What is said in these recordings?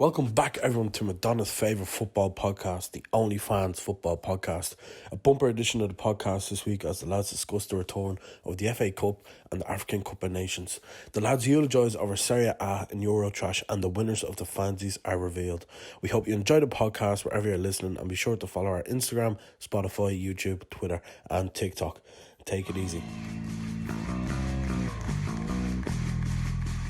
Welcome back, everyone, to Madonna's favourite football podcast, the Only Fans Football Podcast. A bumper edition of the podcast this week as the lads discuss the return of the FA Cup and the African Cup of Nations. The lads eulogise over Serie A and Euro trash, and the winners of the Fanzys are revealed. We hope you enjoy the podcast wherever you're listening, and be sure to follow our Instagram, Spotify, YouTube, Twitter and TikTok. Take it easy.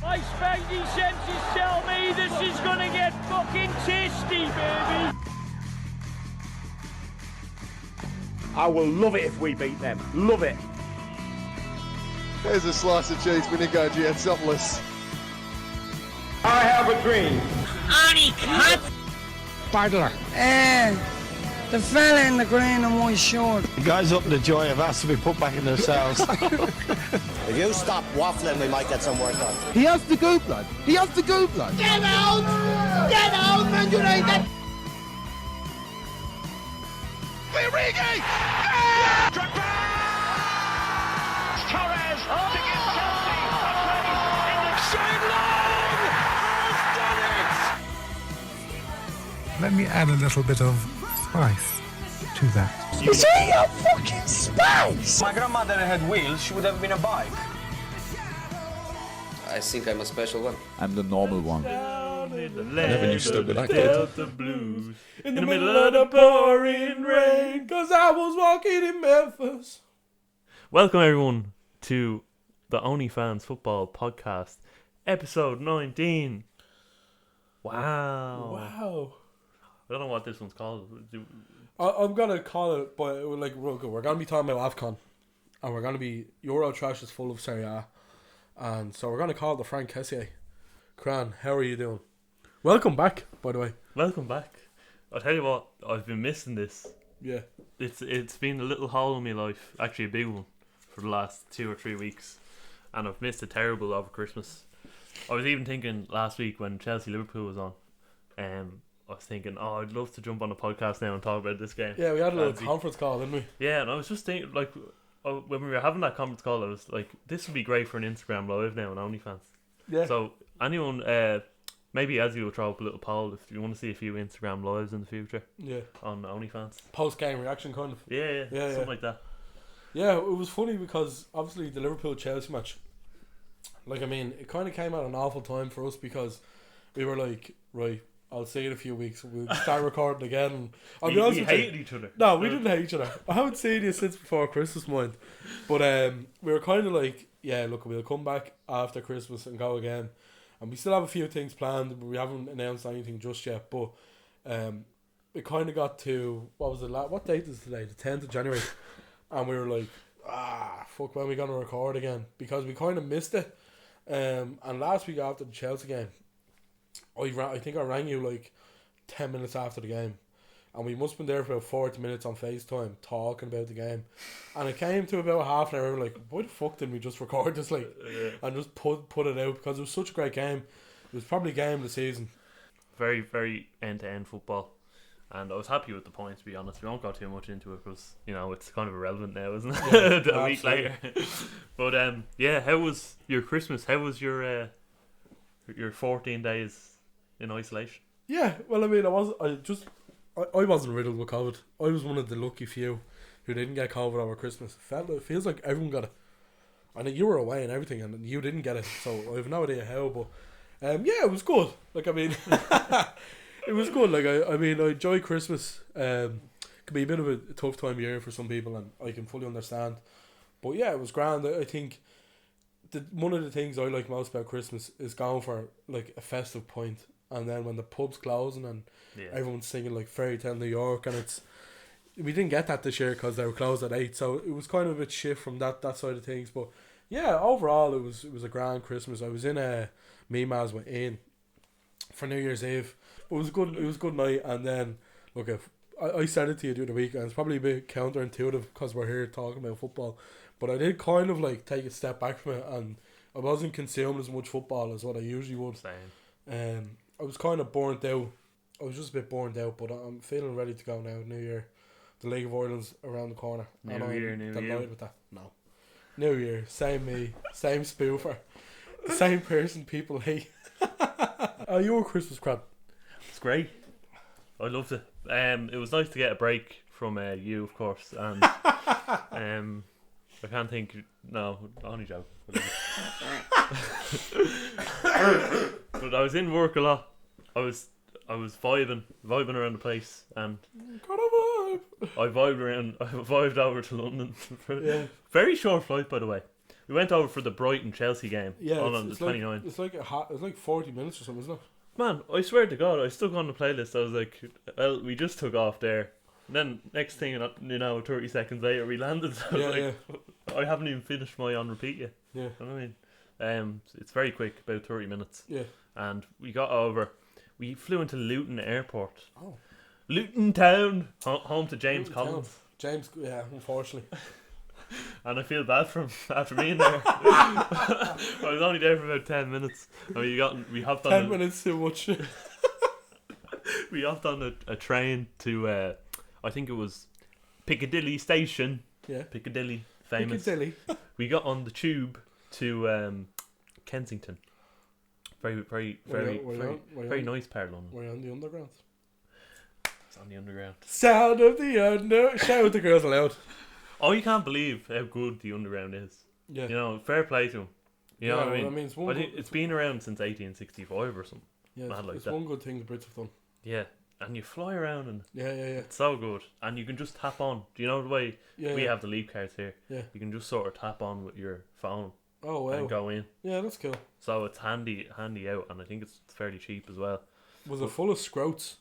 My spidey senses tell me this is gonna get fucking tasty, baby. I will love it if we beat them. Love it. There's a slice of cheese vinegar, it's topless. I have a dream. Annie, cut! Badler. The fella in the green and white shirt. The guys up in the joy have asked to be put back in their cells. If you stop waffling, we might get some work done. He has the go blood. He has the go blood. Get out! Get out, Man United! Origi! Torres to give Chelsea a place in the Shane Long has done it! Let me add a little bit of spice to that. Is it your fucking spice? My grandmother had wheels, she would have been a bike. I think I'm a special one. I'm the normal one. I never knew stupid like that. The blues In the middle of the pouring rain, cause I was walking in Memphis. Welcome everyone to the Only Fans Football Podcast, episode 19. Wow. I don't know what this one's called. I'm gonna call it, but like we're gonna be talking about Afcon, and we're gonna be Euro trash is full of Serie A, and so we're gonna call it the Franck Kessié. Cran, how are you doing? Welcome back, by the way. Welcome back. I'll tell you what, I've been missing this. Yeah. It's been a little hole in my life, actually a big one, for the last 2 or 3 weeks, and I've missed it terrible over Christmas. I was even thinking last week when Chelsea-Liverpool was on, I was thinking, I'd love to jump on a podcast now and talk about this game. Yeah, we had a little conference call, didn't we? Yeah, and I was just thinking, like, when we were having that conference call, I was like, this would be great for an Instagram live now on OnlyFans. Yeah. So, anyone, maybe as you will throw up a little poll if you want to see a few Instagram lives in the future. Yeah. On OnlyFans. Post-game reaction, kind of. Yeah, something like that. Yeah, it was funny because obviously the Liverpool-Chelsea match, like, I mean, it kind of came at an awful time for us because we were like, right, I'll see you in a few weeks. We'll start recording again. We hated each other. No, we didn't hate each other. I haven't seen you since before Christmas, mind. But we were kind of like, yeah, look, we'll come back after Christmas and go again. And we still have a few things planned, but we haven't announced anything just yet. But it kind of got to, what date is today? The 10th of January. And we were like, fuck, when are we going to record again? Because we kind of missed it. And last week after the Chelsea game, I think I rang you like 10 minutes after the game, and we must have been there for about 40 minutes on FaceTime talking about the game, and it came to about half an hour. We were like, why the fuck didn't we just record this, like, and just put it out, because it was such a great game. It was probably game of the season. Very, very end-to-end football, and I was happy with the points, to be honest. We won't go too much into it because, you know, it's kind of irrelevant now, isn't it? Yeah, a week later. But yeah, how was your Christmas? How was your 14 days in isolation? Yeah, well, I mean, I wasn't riddled with COVID. I was one of the lucky few who didn't get COVID over Christmas. It feels like everyone got it. I know you were away and everything, and you didn't get it, so I have no idea how. But yeah, it was good. Like, I mean, it was good. Like, I mean, I enjoy Christmas. It can be a bit of a tough time of year for some people, and I can fully understand. But yeah, it was grand. I think one of the things I like most about Christmas is going for like a festive point, and then when the pub's closing and everyone's singing like Fairy Tale New York, and we didn't get that this year because they were closed at 8, so it was kind of a bit shift from that side of things. But yeah, overall it was a grand Christmas. I was in Mimas with Ian for New Year's Eve. It was good. It was a good night. And then look, if I said it to you during the week, and it's probably a bit counterintuitive because we're here talking about football, but I did kind of like take a step back from it, and I wasn't consuming as much football as what I usually would. Same. I was kind of burnt out. I was just a bit burnt out, but I'm feeling ready to go now. New Year, the League of Ireland's around the corner. New Year, delighted with that. No, New Year, same me, same spoofer, the same person people hate. You were Christmas crap. great. I loved it. It was nice to get a break from you, of course, and I can't think. No, only joke. But I was in work a lot. I was vibing around the place, and Got a vibe. I vibed over to London. Very short flight, by the way. We went over for the Brighton Chelsea game on the 29th. It's like 40 minutes or something, isn't it? Man, I swear to God, I stuck on the playlist. I was like, well, we just took off there. And then next thing, 30 seconds later, we landed. So I was like, I haven't even finished my on repeat yet. Yeah. You know what I mean? It's very quick, about 30 minutes. Yeah. And we got over. We flew into Luton Airport. Oh. Luton Town, home to James Collins. James, yeah, unfortunately. And I feel bad for him after being there. I was only there for about 10 minutes. And we hopped on 10 minutes too much. We hopped on a train to, I think it was Piccadilly Station. Yeah. Piccadilly, famous. Piccadilly. We got on the tube to Kensington. Very nice part of London. Were you on the underground? It's on the underground. Sound of the under. Shout out the girls aloud. Oh, you can't believe how good the underground is. Yeah. You know, fair play to them. You know what I mean? I think it's been around since 1865 or something. Yeah, it's one good thing the Brits have done. Yeah, and you fly around and yeah. It's so good, and you can just tap on. Do you know the way we have the leap cards here? Yeah, you can just sort of tap on with your phone. Oh wow! And go in. Yeah, that's cool. So it's handy out, and I think it's fairly cheap as well. Was it full of scroats?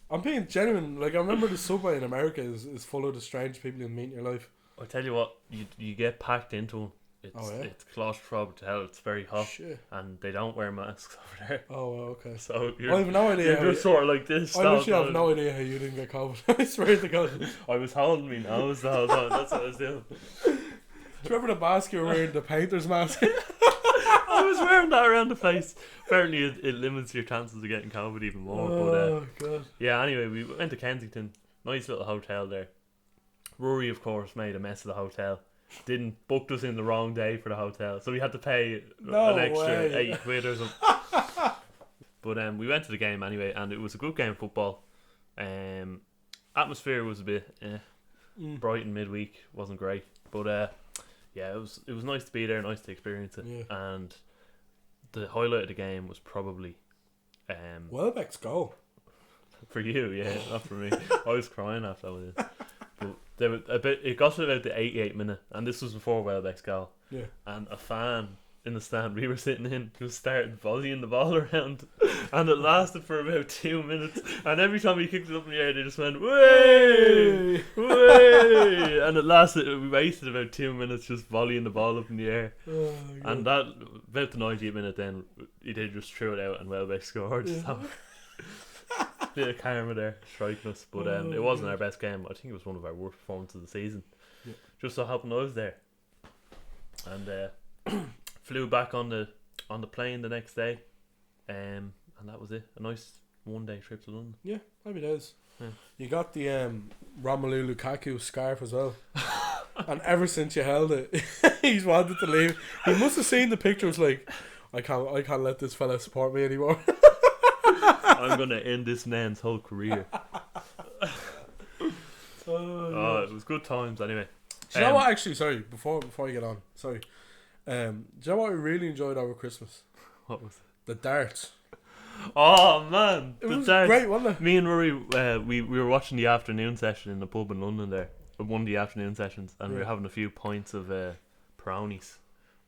I'm being genuine. Like I remember the subway in America is full of the strange people you meet in your life. I tell you what, you get packed into them. It's claustrophobic to hell. It's very hot. Shit. And they don't wear masks over there. Oh, well, okay. So I have no idea. You're just sort of like this. I literally have no idea how you didn't get COVID. I swear to God. I was holding me nose the whole time. That's what I was doing. Do you remember the mask you were wearing, the painter's mask? I was wearing that around the place. Apparently, it limits your chances of getting COVID even more. Oh, God. Yeah, anyway, we went to Kensington. Nice little hotel there. Rory, of course, made a mess of the hotel. Booked us in the wrong day for the hotel, so we had to pay an extra £8 or something. But we went to the game anyway, and it was a good game of football. Atmosphere was a bit Brighton midweek wasn't great, but yeah, it was nice to be there, nice to experience it. Yeah. And the highlight of the game was probably Welbeck's goal. For you, yeah, not for me. I was crying after that was it. It got to about the 88th minute, and this was before Welbeck's goal. Yeah. And a fan in the stand we were sitting in just started volleying the ball around, and it lasted for about 2 minutes. And every time he kicked it up in the air, they just went way, way, and it lasted. We wasted about 2 minutes just volleying the ball up in the air. Oh, and that about the 90th minute, then he did just threw it out, and Welbeck scored. Yeah. So. Bit of karma there striking us, but it wasn't our best game. I think it was one of our worst performances of the season. Yeah. Just so happened I was there, and flew back on the plane the next day, and that was it. A nice 1 day trip to London. Yeah, maybe it is. Yeah. You got the Romelu Lukaku scarf as well, and ever since you held it, he's wanted to leave. He must have seen the pictures like, I can't let this fella support me anymore. I'm gonna end this man's whole career. It was good times anyway. Do you know what? Actually, sorry. Before you get on, sorry. Do you know what I really enjoyed over Christmas? What was it? The darts. Oh man, it was great, wasn't it? Me and Rory, we were watching the afternoon session in the pub in London there. One of the afternoon sessions, and we were having a few pints of brownies,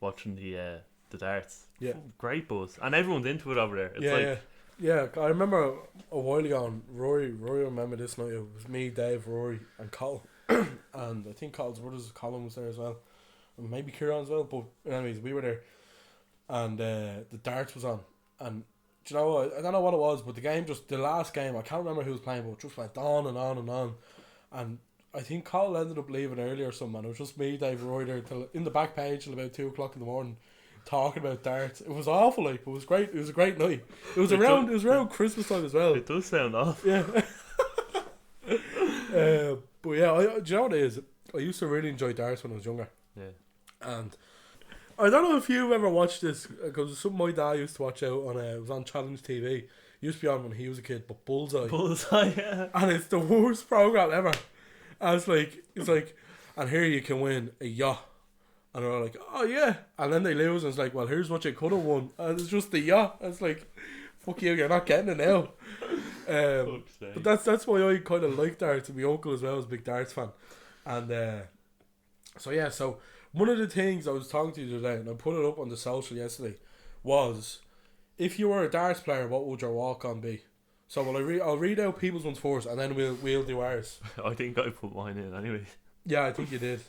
watching the darts. Yeah, great buzz, and everyone's into it over there. It's Yeah, I remember a while ago, Rory remember this night. It was me, Dave, Rory, and Col. And I think Col's brothers, Colin, was there as well. And maybe Kieran as well. But anyways, we were there. And the darts was on. And do you know what? I don't know what it was, but the last game, I can't remember who was playing, but it just went on and on and on. And I think Col ended up leaving early or something. And it was just me, Dave, Rory there in the back page till about 2 o'clock in the morning, talking about darts. It was awful, like, it was great. It was a great night. It was around Christmas time as well. It does sound awful. Yeah. But yeah, do you know what it is? I used to really enjoy darts when I was younger. Yeah. And I don't know if you've ever watched this, because something my dad used to watch out on. It was on Challenge TV. He Used to be on when he was a kid, but Bullseye. Bullseye, yeah. And it's the worst program ever. And it's like, and here you can win a yacht. And they're all like, oh yeah. And then they lose, and it's like, well, here's what you could have won. And it's just the yacht. And it's like, fuck you, you're not getting it now. But that's why I kind of like darts. And my uncle as well is a big darts fan. And so one of the things I was talking to you today, and I put it up on the social yesterday, was if you were a darts player, what would your walk-on be? So I'll read out people's ones first, and then we'll do ours. I think I put mine in anyway. Yeah, I think you did.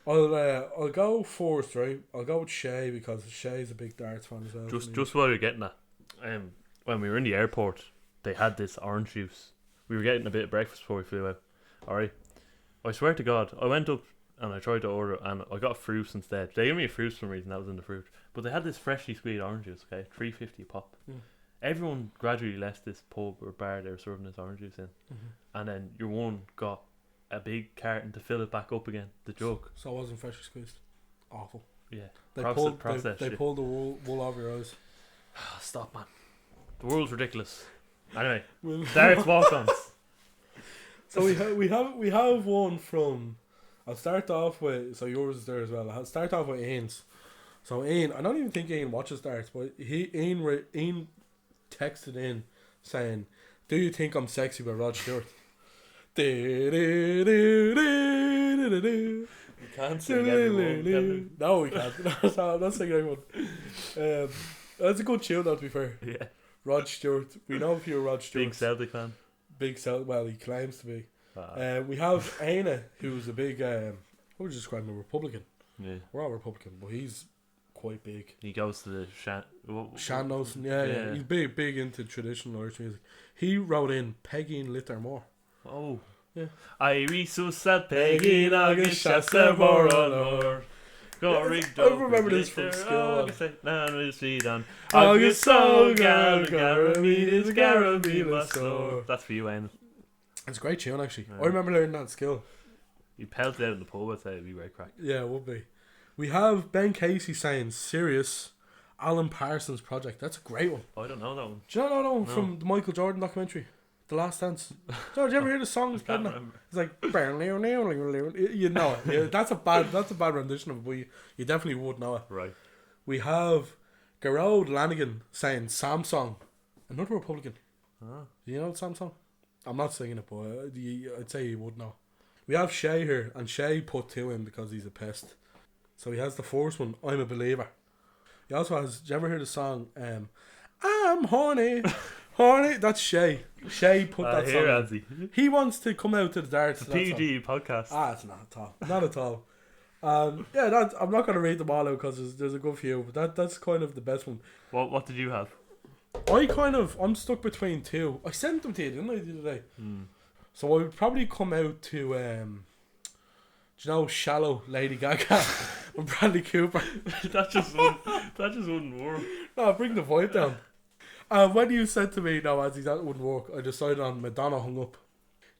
I'll go first, right? I'll go with Shay because Shay's a big darts fan as well. Just while you're getting that, when we were in the airport, they had this orange juice. We were getting a bit of breakfast before we flew out. Alright, I swear to God, I went up and I tried to order, and I got fruits instead. They gave me a fruit for some reason, that was in the fruit. But they had this freshly squeezed orange juice, okay, $3.50 a pop. Everyone gradually left this pub or bar they were serving this orange juice in, and then your one got a big carton to fill it back up again, the jug. So it wasn't freshly squeezed. Awful. Yeah. They pulled the wool over your eyes. Stop, man. The world's ridiculous. Anyway, darts walk-ons. So we have one from. I'll start off with. So yours is there as well. I'll start off with Ian's. So Ian, I don't even think Ian watches darts, but Ian texted in saying, "Do you think I'm sexy with Rod Stewart?" You can't sing everyone. No, we can't. I'm not singing everyone. That's a good tune, though, to be fair. Yeah. Rod Stewart. We know if you're Rod Stewart. Big Celtic fan. Big Celtic. Well, he claims to be. We have Aina, who's a big. What would you describe him? A Republican. Yeah. We're all Republican, but he's quite big. He goes to the Shannos. Yeah. He's big into traditional Irish music. He wrote in Peggy and Littermore. Oh. Yeah. I so sad Peggy August Shasta Lord. I remember this from school. August so Garabina. That's for you, Aiden. It's a great tune, actually. Yeah. I remember learning that skill. You pelted out in the pub, I'd say it'd be great crack. Yeah, it would be. We have Ben Casey saying Serious Alan Parsons Project. That's a great one. I don't know that one. Do you know that one from the Michael Jordan documentary? The Last Dance. Did you ever hear the song? It's like you know it. Yeah, that's a bad rendition of it, but you definitely would know it. Right. We have Gerard Lanigan saying Samsung, another Republican. Do you know Samsung? I'm not singing it, but I'd say you would know. We have Shay here, and Shay put two in because he's a pest. So he has the first one, I'm a Believer. He also has, did you ever hear the song I'm horny? Horny? That's Shay. Shay put that song in. He wants to come out to the darts. The PG podcast. It's not at all. Not at all. Yeah, I'm not going to read them all out because there's a good few, but that's kind of the best one. What did you have? I'm stuck between two. I sent them to you, didn't I, the other day? So I would probably come out to, do you know, Shallow, Lady Gaga, and Bradley Cooper. that just wouldn't work. No, bring the vibe down. When you said to me, no, Azzy, that wouldn't work, I decided on Madonna Hung Up.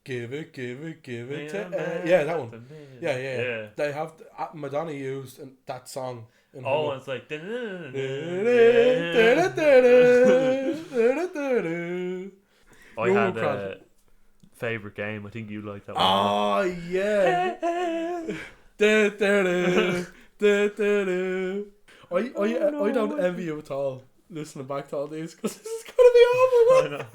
Give it yeah, that one. Yeah. They have Madonna used that song. It's like. I had a favourite game. I think you liked that one. Oh yeah. I don't envy you at all. Listening back to all these because this is gonna be awful. I know.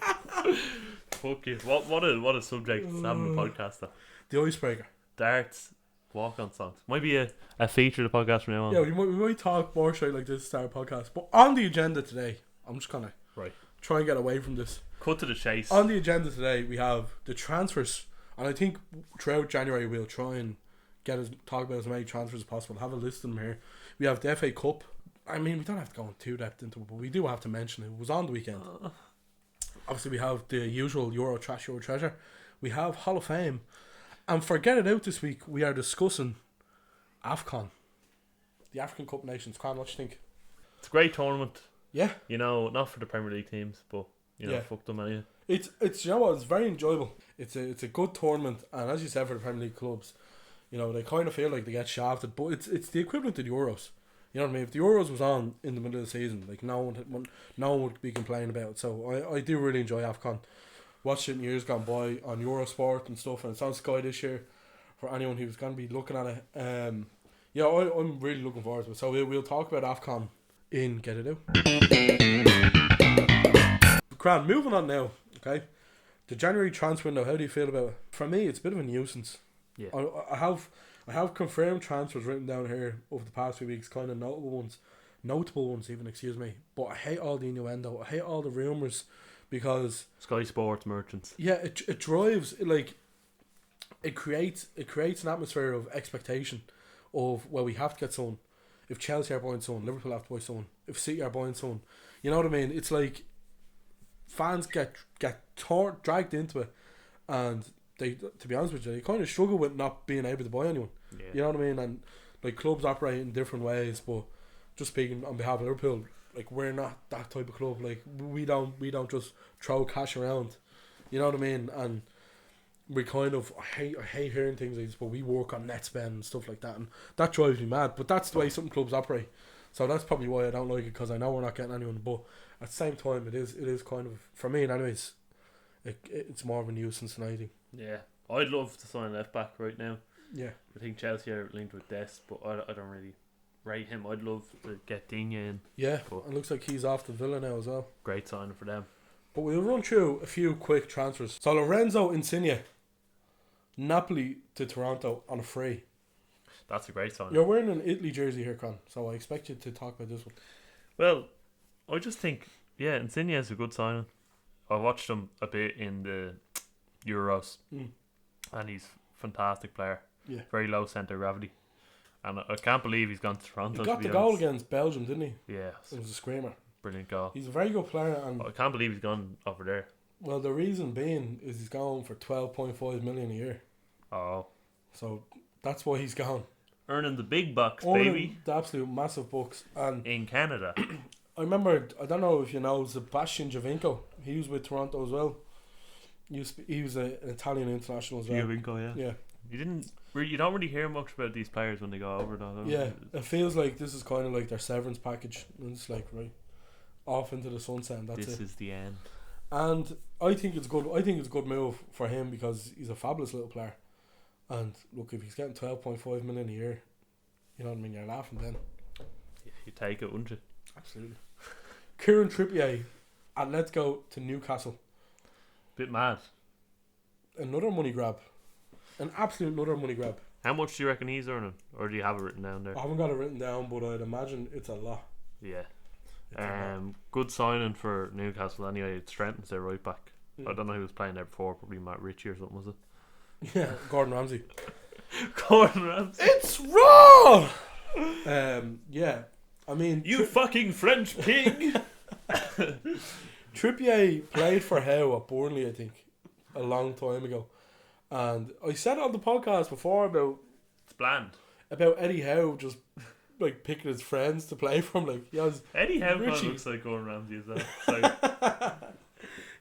Fuck you. What a subject to have in the podcast though. The icebreaker. Darts. Walk-on songs. Might be a feature of the podcast from now on. Yeah, we might talk more shit like this to start a podcast. But on the agenda today, I'm just gonna try and get away from this. Cut to the chase. On the agenda today, we have the transfers, and I think throughout January we'll try and talk about as many transfers as possible. Have a list of them here. We have the FA Cup. I mean, we don't have to go in too depth into it, but we do have to mention it. It was on the weekend. Obviously, we have the usual Euro Trash, Euro Treasure. We have Hall of Fame. And for Get It Out this week, we are discussing Afcon. The African Cup Nations. Quan, what do you think? It's a great tournament. Yeah. You know, not for the Premier League teams, but, fuck them anyway. It's you know what, it's very enjoyable. It's a good tournament, and as you said, for the Premier League clubs, you know, they kind of feel like they get shafted, but it's the equivalent to the Euros. You know what I mean? If the Euros was on in the middle of the season, like no one would be complaining about it. So I do really enjoy Afcon. Watched it in years gone by on Eurosport and stuff, and it's on Sky this year for anyone who's going to be looking at it. I'm really looking forward to it. So we'll talk about Afcon in Get It Out. Cran, moving on now, okay? The January transfer window, how do you feel about it? For me, it's a bit of a nuisance. Yeah. I have confirmed transfers written down here over the past few weeks, kind of notable ones even, excuse me. But I hate all the innuendo. I hate all the rumours because Sky Sports merchants. Yeah, it drives it creates an atmosphere of expectation of, well, we have to get someone. If Chelsea are buying someone, Liverpool have to buy someone. If City are buying someone, you know what I mean? It's like fans get dragged into it, and they, to be honest with you, they kind of struggle with not being able to buy anyone. Yeah. You know what I mean? And like clubs operate in different ways, but just speaking on behalf of Liverpool, like we're not that type of club. Like we don't just throw cash around. You know what I mean? And we kind of I hate hearing things like this, but we work on net spend and stuff like that, and that drives me mad. But that's the way some clubs operate. So that's probably why I don't like it, because I know we're not getting anyone. But at the same time, it is kind of, for me anyways, it's more of a nuisance than anything. Yeah, I'd love to sign left back right now. Yeah, I think Chelsea are linked with Dest, but I don't really rate him. I'd love to get Digne in. Yeah, it looks like he's off to Villa now as well. Great signing for them. But we'll run through a few quick transfers. So Lorenzo Insigne, Napoli to Toronto on a free. That's a great signing. You're wearing an Italy jersey here, Con, so I expect you to talk about this one. Well, I just think, yeah, Insigne is a good signing. I watched him a bit in the Euros, and he's a fantastic player. Yeah, very low centre of gravity, and I can't believe he's gone to Toronto. He got the goal against Belgium, didn't he? Yeah, it was a screamer. Brilliant goal. He's a very good player, and I can't believe he's gone over there. Well, the reason being is he's going for 12.5 million a year. Oh, so that's why he's gone. Earning the big bucks, Earning baby. The absolute massive bucks. And in Canada. I remember, I don't know if you know, Sebastian Giovinco. He was with Toronto as well. He was an Italian international as well. Giovinco, yeah. You don't really hear much about these players when they go over, though. Yeah, it feels like this is kind of like their severance package. And it's like, right, off into the sunset, and that's it. This is the end. And I think it's good. I think it's a good move for him, because he's a fabulous little player. And look, if he's getting 12.5 million a year, you know what I mean, you're laughing then. Yeah, you take it, wouldn't you? Absolutely. Kieran Trippier at Let's Go to Newcastle. Bit mad. Another money grab. An absolute another money grab. How much do you reckon he's earning? Or do you have it written down there? I haven't got it written down, but I'd imagine it's a lot. Yeah. Good signing for Newcastle anyway. It strengthens their right back. I don't know who was playing there before. Probably Matt Ritchie or something, was it? Yeah, Gordon Ramsay. Gordon Ramsay. It's raw. Yeah. I mean, you fucking French pig. Trippier played for Howe at Burnley, I think, a long time ago, and I said on the podcast before about it's bland about Eddie Howe just like picking his friends to play from. Like he has Eddie Howe looks like Gordon Ramsay as well. So.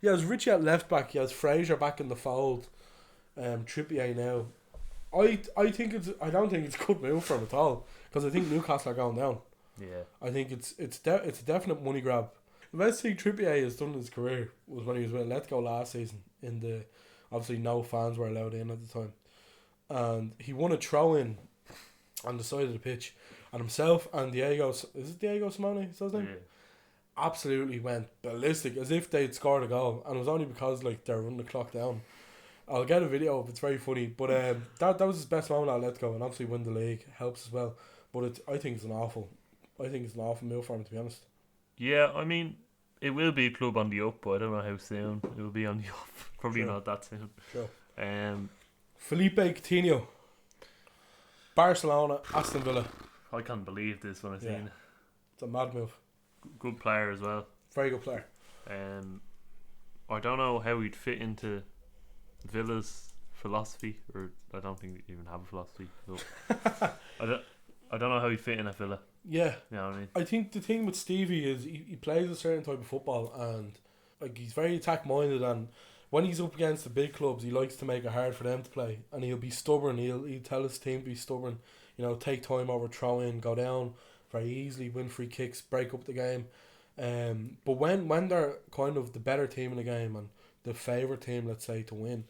He has Richie at left back. He has Fraser back in the fold. Trippier now. I don't think it's a good move for him at all, because I think Newcastle are going down. Yeah. I think it's a definite money grab. The best thing Trippier has done in his career was when he was with Let's Go last season. Obviously no fans were allowed in at the time, and he won a throw in on the side of the pitch, and himself and Diego Simeone, is that his name? Yeah. Absolutely went ballistic, as if they'd scored a goal, and it was only because like they're running the clock down. I'll get a video up, it's very funny, but that was his best moment at Let's Go, and obviously win the league helps as well. But I think it's an awful move for him, to be honest. Yeah, I mean, it will be a club on the up, but I don't know how soon it will be on the up. Probably not that soon. Sure. Felipe Coutinho, Barcelona, Aston Villa. I can't believe this when I seen it. It's a mad move. Good player as well. Very good player. I don't know how he'd fit into Villa's philosophy, or I don't think they even have a philosophy. So I don't know how he'd fit in at Villa. Yeah, you know what I mean. I think the thing with Stevie is he plays a certain type of football, and like he's very attack minded, and when he's up against the big clubs, he likes to make it hard for them to play, and he'll be stubborn. He'll tell his team to be stubborn. You know, take time over throw in, go down, very easily, win free kicks, break up the game. But when they're kind of the better team in the game and the favourite team, let's say, to win,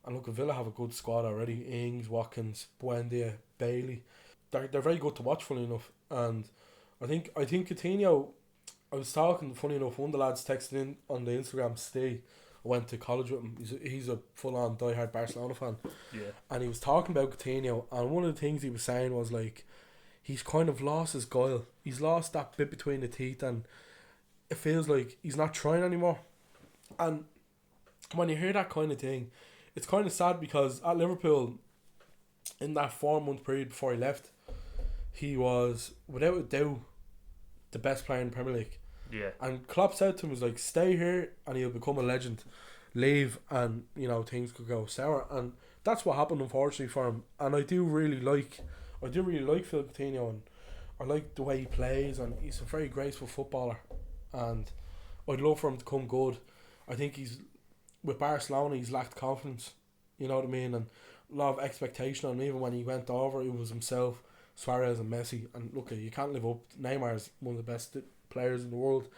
and look, Villa have a good squad already. Ings, Watkins, Buendia, Bailey. They're very good to watch, funny enough. And I think Coutinho, I was talking, funny enough, one of the lads texted in on the Instagram, Steve. I went to college with him. He's a full-on diehard Barcelona fan. Yeah. And he was talking about Coutinho, and one of the things he was saying was like, he's kind of lost his guile. He's lost that bit between the teeth, and it feels like he's not trying anymore. And when you hear that kind of thing, it's kind of sad, because at Liverpool, in that 4-month period before he left, he was, without a doubt, the best player in the Premier League. Yeah. And Klopp said to him, was like, stay here and he'll become a legend. Leave and, things could go sour. And that's what happened, unfortunately, for him. And I do really like Phil Coutinho, and I like the way he plays, and he's a very graceful footballer. And I'd love for him to come good. I think with Barcelona, he's lacked confidence. You know what I mean? And a lot of expectation on him. Even when he went over, it was himself, Suarez and Messi. And look, you can't live up. Neymar's one of the best players in the world,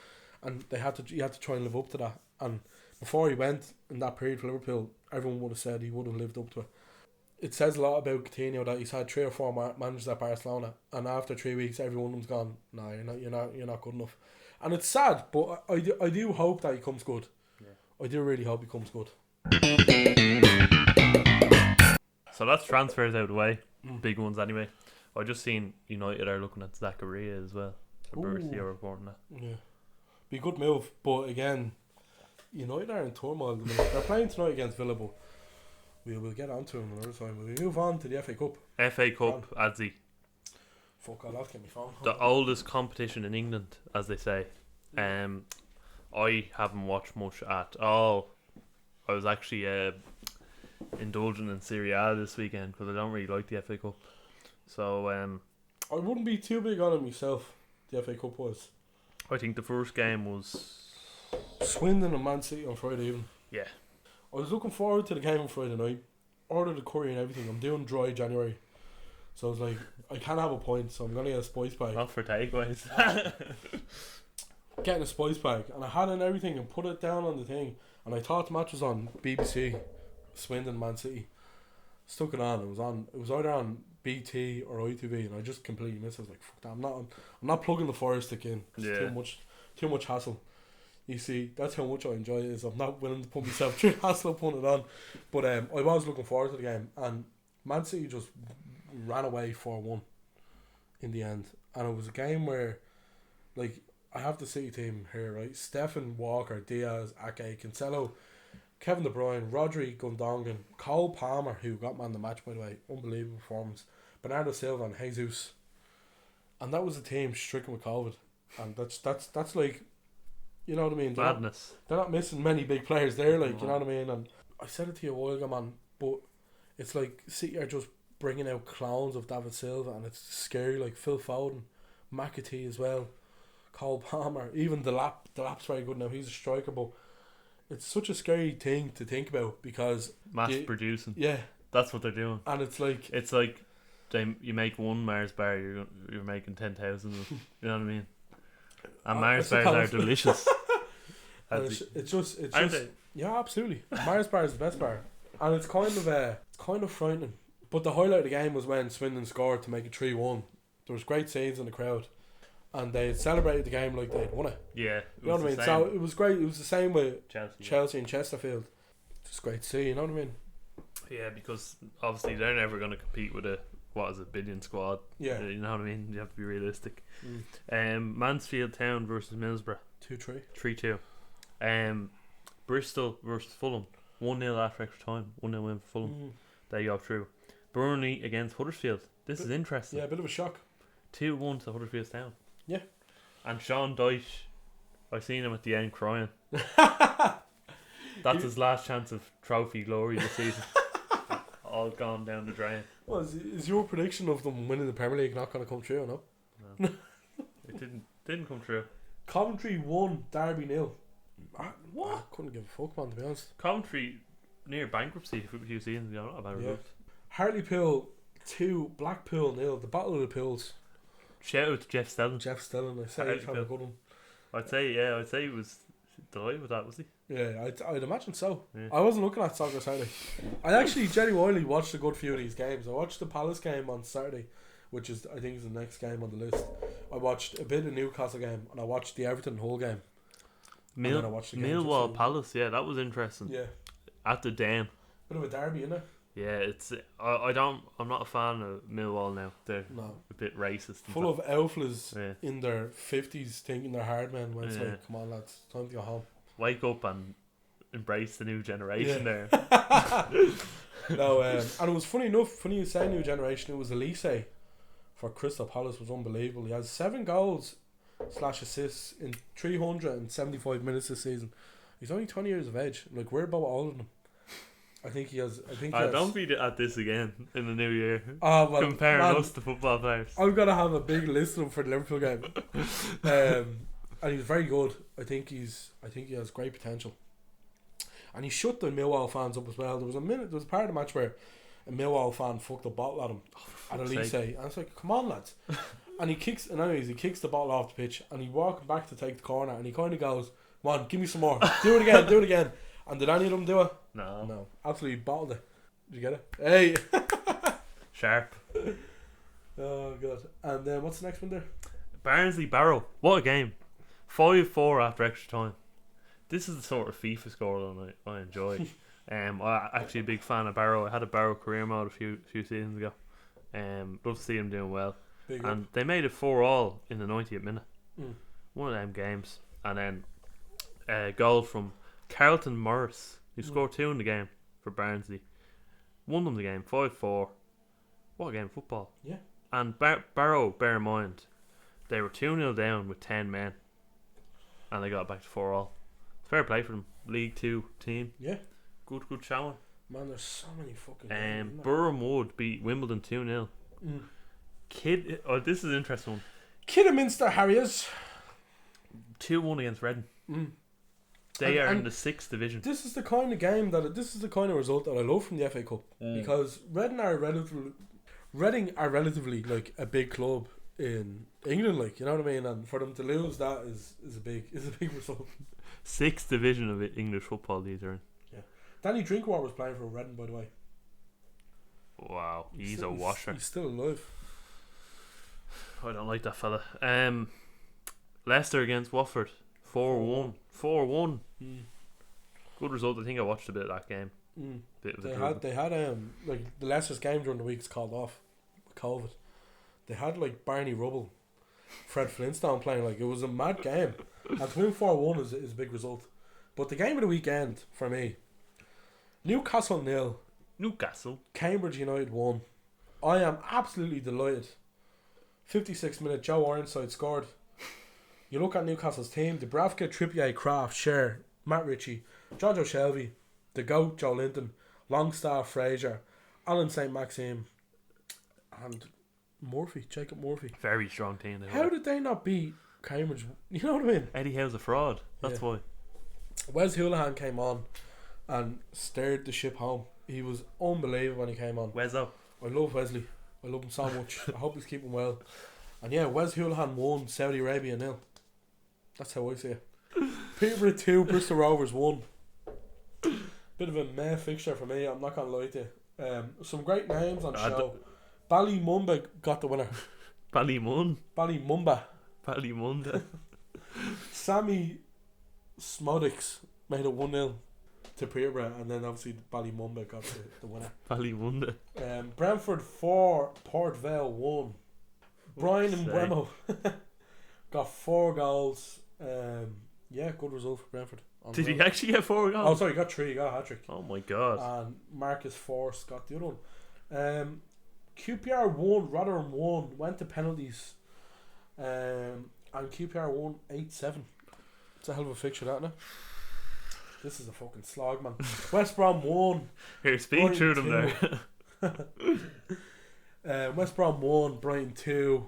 and he had to try and live up to that. And before he went in that period for Liverpool, everyone would have said he would have lived up to it. It says a lot about Coutinho that he's had 3 or 4 managers at Barcelona, and after 3 weeks, every one of them's gone, no, you're not good enough. And it's sad, but I do hope that he comes good. Yeah. I do really hope he comes good. So that's transfers out of the way, big ones anyway. I just seen United are looking at Zakaria as well. Borussia reporting that. Yeah, be a good move, but again, United are in turmoil. They're playing tonight against Villa, but we'll get on to them another time. Will we move on to the FA Cup? FA Cup, Adzi. Fuck, I'll have to get my phone. The oldest competition in England, as they say. I haven't watched much at all. I was actually indulging in Serie A this weekend because I don't really like the FA Cup. So I wouldn't be too big on it myself. The FA Cup was. I think the first game was Swindon and Man City on Friday evening. Yeah. I was looking forward to the game on Friday night. Ordered the curry and everything. I'm doing dry January, so I was like, I can't have a point, so I'm gonna get a spice bag. Not for takeaways. Getting a spice bag, and I had it and everything, and put it down on the thing, and I thought the match was on BBC, Swindon Man City. Stuck it on. It was either on BT or ITV, and I just completely missed it. I was like, fuck that, I'm not plugging the Fire Stick in. It's too much hassle. You see, that's how much I enjoy it, is I'm not willing to put myself through the hassle of putting it on. But I was looking forward to the game, and Man City just ran away 4-1 in the end. And it was a game where, like, I have the City team here, right? Stephen, Walker, Diaz, Ake, Cancelo, Kevin De Bruyne, Rodri, Gundogan, Cole Palmer, who got man of the match, by the way, unbelievable performance, Bernardo Silva and Jesus, and that was a team stricken with COVID, and that's like, you know what I mean? Madness. They're not missing many big players there, like, you know what I mean? And I said it to you a while ago, man, but it's like City are just bringing out clones of David Silva, and it's scary, like Phil Foden, McAtee as well, Cole Palmer, even Delap's very good now, he's a striker, but it's such a scary thing to think about, because mass producing. Yeah, that's what they're doing. And it's like you make one Mars bar, you're making 10,000. You know what I mean? And Mars bars are delicious. it's just yeah, absolutely. Mars bar is the best bar, and it's kind of frightening. But the highlight of the game was when Swindon scored to make it 3-1. There was great scenes in the crowd, and they celebrated the game like they'd won it. Yeah, you know what I mean. So it was great. It was the same with Chelsea and Chesterfield. Just great to see. You know what I mean? Yeah, because obviously they're never going to compete with a billion squad. Yeah, you know what I mean. You have to be realistic. Mansfield Town versus Middlesbrough 3-2. Bristol versus Fulham 1-0 after extra time. 1-0 win for Fulham. They got through. Burnley against Huddersfield. This is interesting. Yeah, a bit of a shock. 2-1 to Huddersfield Town. Yeah. And Sean Dyche, I seen him at the end crying. That's his last chance of trophy glory this season. All gone down the drain. Well, is your prediction of them winning the Premier League not going to come true or not? No. It didn't come true. Coventry 1, Derby 0. What? I couldn't give a fuck, man, to be honest. Coventry near bankruptcy a few seasons ago. About Hartlepool 2, Blackpool 0. The battle of the pools. Shout out to Jeff Stelling. Jeff Stelling, I say he's having a good one. I'd say he was delighted with that, was he? Yeah, I'd imagine so. Yeah. I wasn't looking at soccer Saturday. I actually genuinely watched a good few of these games. I watched the Palace game on Saturday, which is I think is the next game on the list. I watched a bit of Newcastle game, and I watched the Everton Hull game. And then I watched the game Millwall Palace, yeah, that was interesting. Yeah, At the Den. bit of a derby, innit? Yeah, it's I'm not a fan of Millwall now. They're a bit racist. Full of outflas Yeah. in their 50s thinking they're hard men when it's Yeah. like, come on lads, time to go home. Wake up and embrace the new generation there. No, and it was funny you say new generation, it was Elise for Crystal Palace was unbelievable. He has 7 goals / assists in 375 minutes this season. He's only 20 years of age. Like, we're about older than him. I think he has. Don't be at this again in the new year. Oh, well, comparing us to football players. I'm gonna have a big list of him for the Liverpool game. And he's very good. I think he has great potential. And he shut the Millwall fans up as well. There was a part of the match where a Millwall fan fucked a bottle at him at Elise, and I was like, "Come on, lads!" And he kicks the bottle off the pitch, and he walked back to take the corner, and he kind of goes, "Come on, give me some more. Do it again, do it again." And did any of them do it? No. Absolutely bottled it. Did you get it? Hey! Sharp. Oh, God. And then what's the next one there? Barnsley Barrow. What a game. 5-4 after extra time. This is the sort of FIFA scoreline I enjoy. I'm actually a big fan of Barrow. I had a Barrow career mode a few seasons ago. Love to see him doing well. Big and they made it 4-4 in the 90th minute. Mm. One of them games. And then a goal from Carlton Morris, who scored 2 in the game for Barnsley. Won them the game, 5-4. What a game of football. Yeah. And Barrow, bear in mind, they were 2-0 down with 10 men. And they got back to 4-4. Fair play for them. League 2 team. Yeah. Good showing. Man, there's so many fucking games. Burham Wood beat Wimbledon 2-0. This is an interesting one. Kidderminster Harriers 2-1 against Reading. They are in the 6th division. This is the kind of game this is the kind of result that I love from the FA Cup because Reading are relatively like a big club in England, like, you know what I mean, and for them to lose that is a big result. 6th division of English football these are in. Yeah. Danny Drinkwater was playing for Reading, by the way. Wow, he's a washer. He's still alive. I don't like that fella. Leicester against Watford 4-1. 4-1. Good result. I think I watched a bit of that game. Bit of they had like the Leicester's game during the week is called off with COVID. They had like Barney Rubble, Fred Flintstone playing. Like, it was a mad game. And to win 4-1 is a big result. But the game of the weekend for me, Newcastle 0, Cambridge United 1. I am absolutely delighted. 56th minute, Joe Ironside scored. You look at Newcastle's team: Dubravka, Trippier, Kraft, Scher, Matt Ritchie, Jojo Shelby, the GOAT, Joe Linton, Longstaff, Fraser, Alan St. Maxime, and Jacob Murphy. Very strong team. How did they not beat Cambridge? You know what I mean? Eddie Howe's a fraud. That's why. Wes Hoolahan came on and steered the ship home. He was unbelievable when he came on. Wes up. I love Wesley. I love him so much. I hope he's keeping well. And yeah, Wes Hoolahan won, Saudi Arabia 0. That's how I see it. Peterborough 2, Bristol Rovers 1. Bit of a meh fixture for me, I'm not going to lie to you. Some great names on show. Ballymumba got the winner. Ballymumba. Sammy Smodics made it 1-0 to Peterborough, and then obviously Ballymumba got the winner. Ballymunda. Brentford 4, Port Vale 1. Brian and Bremo got 4 goals. Good result for Brentford. Did he actually get 4 goals? Oh, sorry, he got 3. He got a hat-trick. Oh my god. And Marcus Force got the other one. QPR 1, Rotherham 1, went to penalties. And QPR won 8-7. It's a hell of a fixture, that, isn't it? This is a fucking slog, man. West Brom 1. Here, speak through them there. West Brom 1, Brighton 2.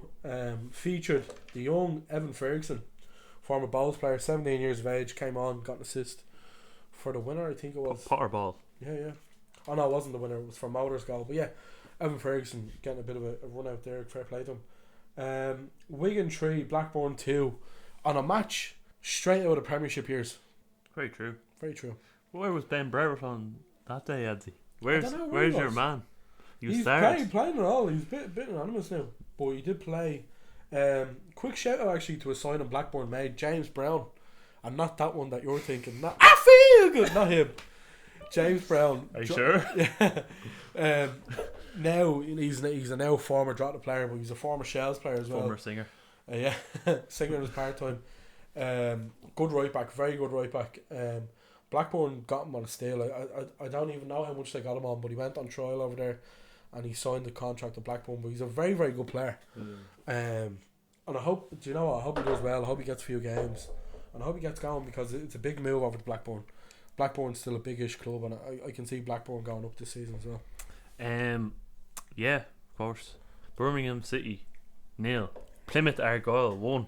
Featured the young Evan Ferguson, former Bowls player, 17 years of age, came on, got an assist for the winner, I think it was. Potter ball. Yeah. Oh no, it wasn't the winner, it was for Motors' goal. But yeah, Evan Ferguson getting a bit of a run out there, fair play to him. Wigan 3, Blackburn 2 on a match straight out of Premiership years. Very true. Very true. Where was Ben Brevert on that day, Edsy? don't know where Where's he your was. man? He's playing it all. He's a bit anonymous now, but he did play. Quick shout out actually to a signing Blackburn made, James Brown, and not that one that you're thinking. Not I feel good, not him. James Brown. Are you sure? Yeah. Now he's a now former Drogheda player, but he's a former Shells player as well. Former singer. Yeah, singer in his part time. Good right back, very good right back. Blackburn got him on a steal. I don't even know how much they got him on, but he went on trial over there, and he signed the contract with Blackburn. But he's a very, very good player. And I hope, do you know what? I hope he does well. I hope he gets a few games, and I hope he gets going because it's a big move over to Blackburn. Blackburn's still a big-ish club, and I can see Blackburn going up this season as well. Yeah, of course. Birmingham City 0. Plymouth Argyle 1.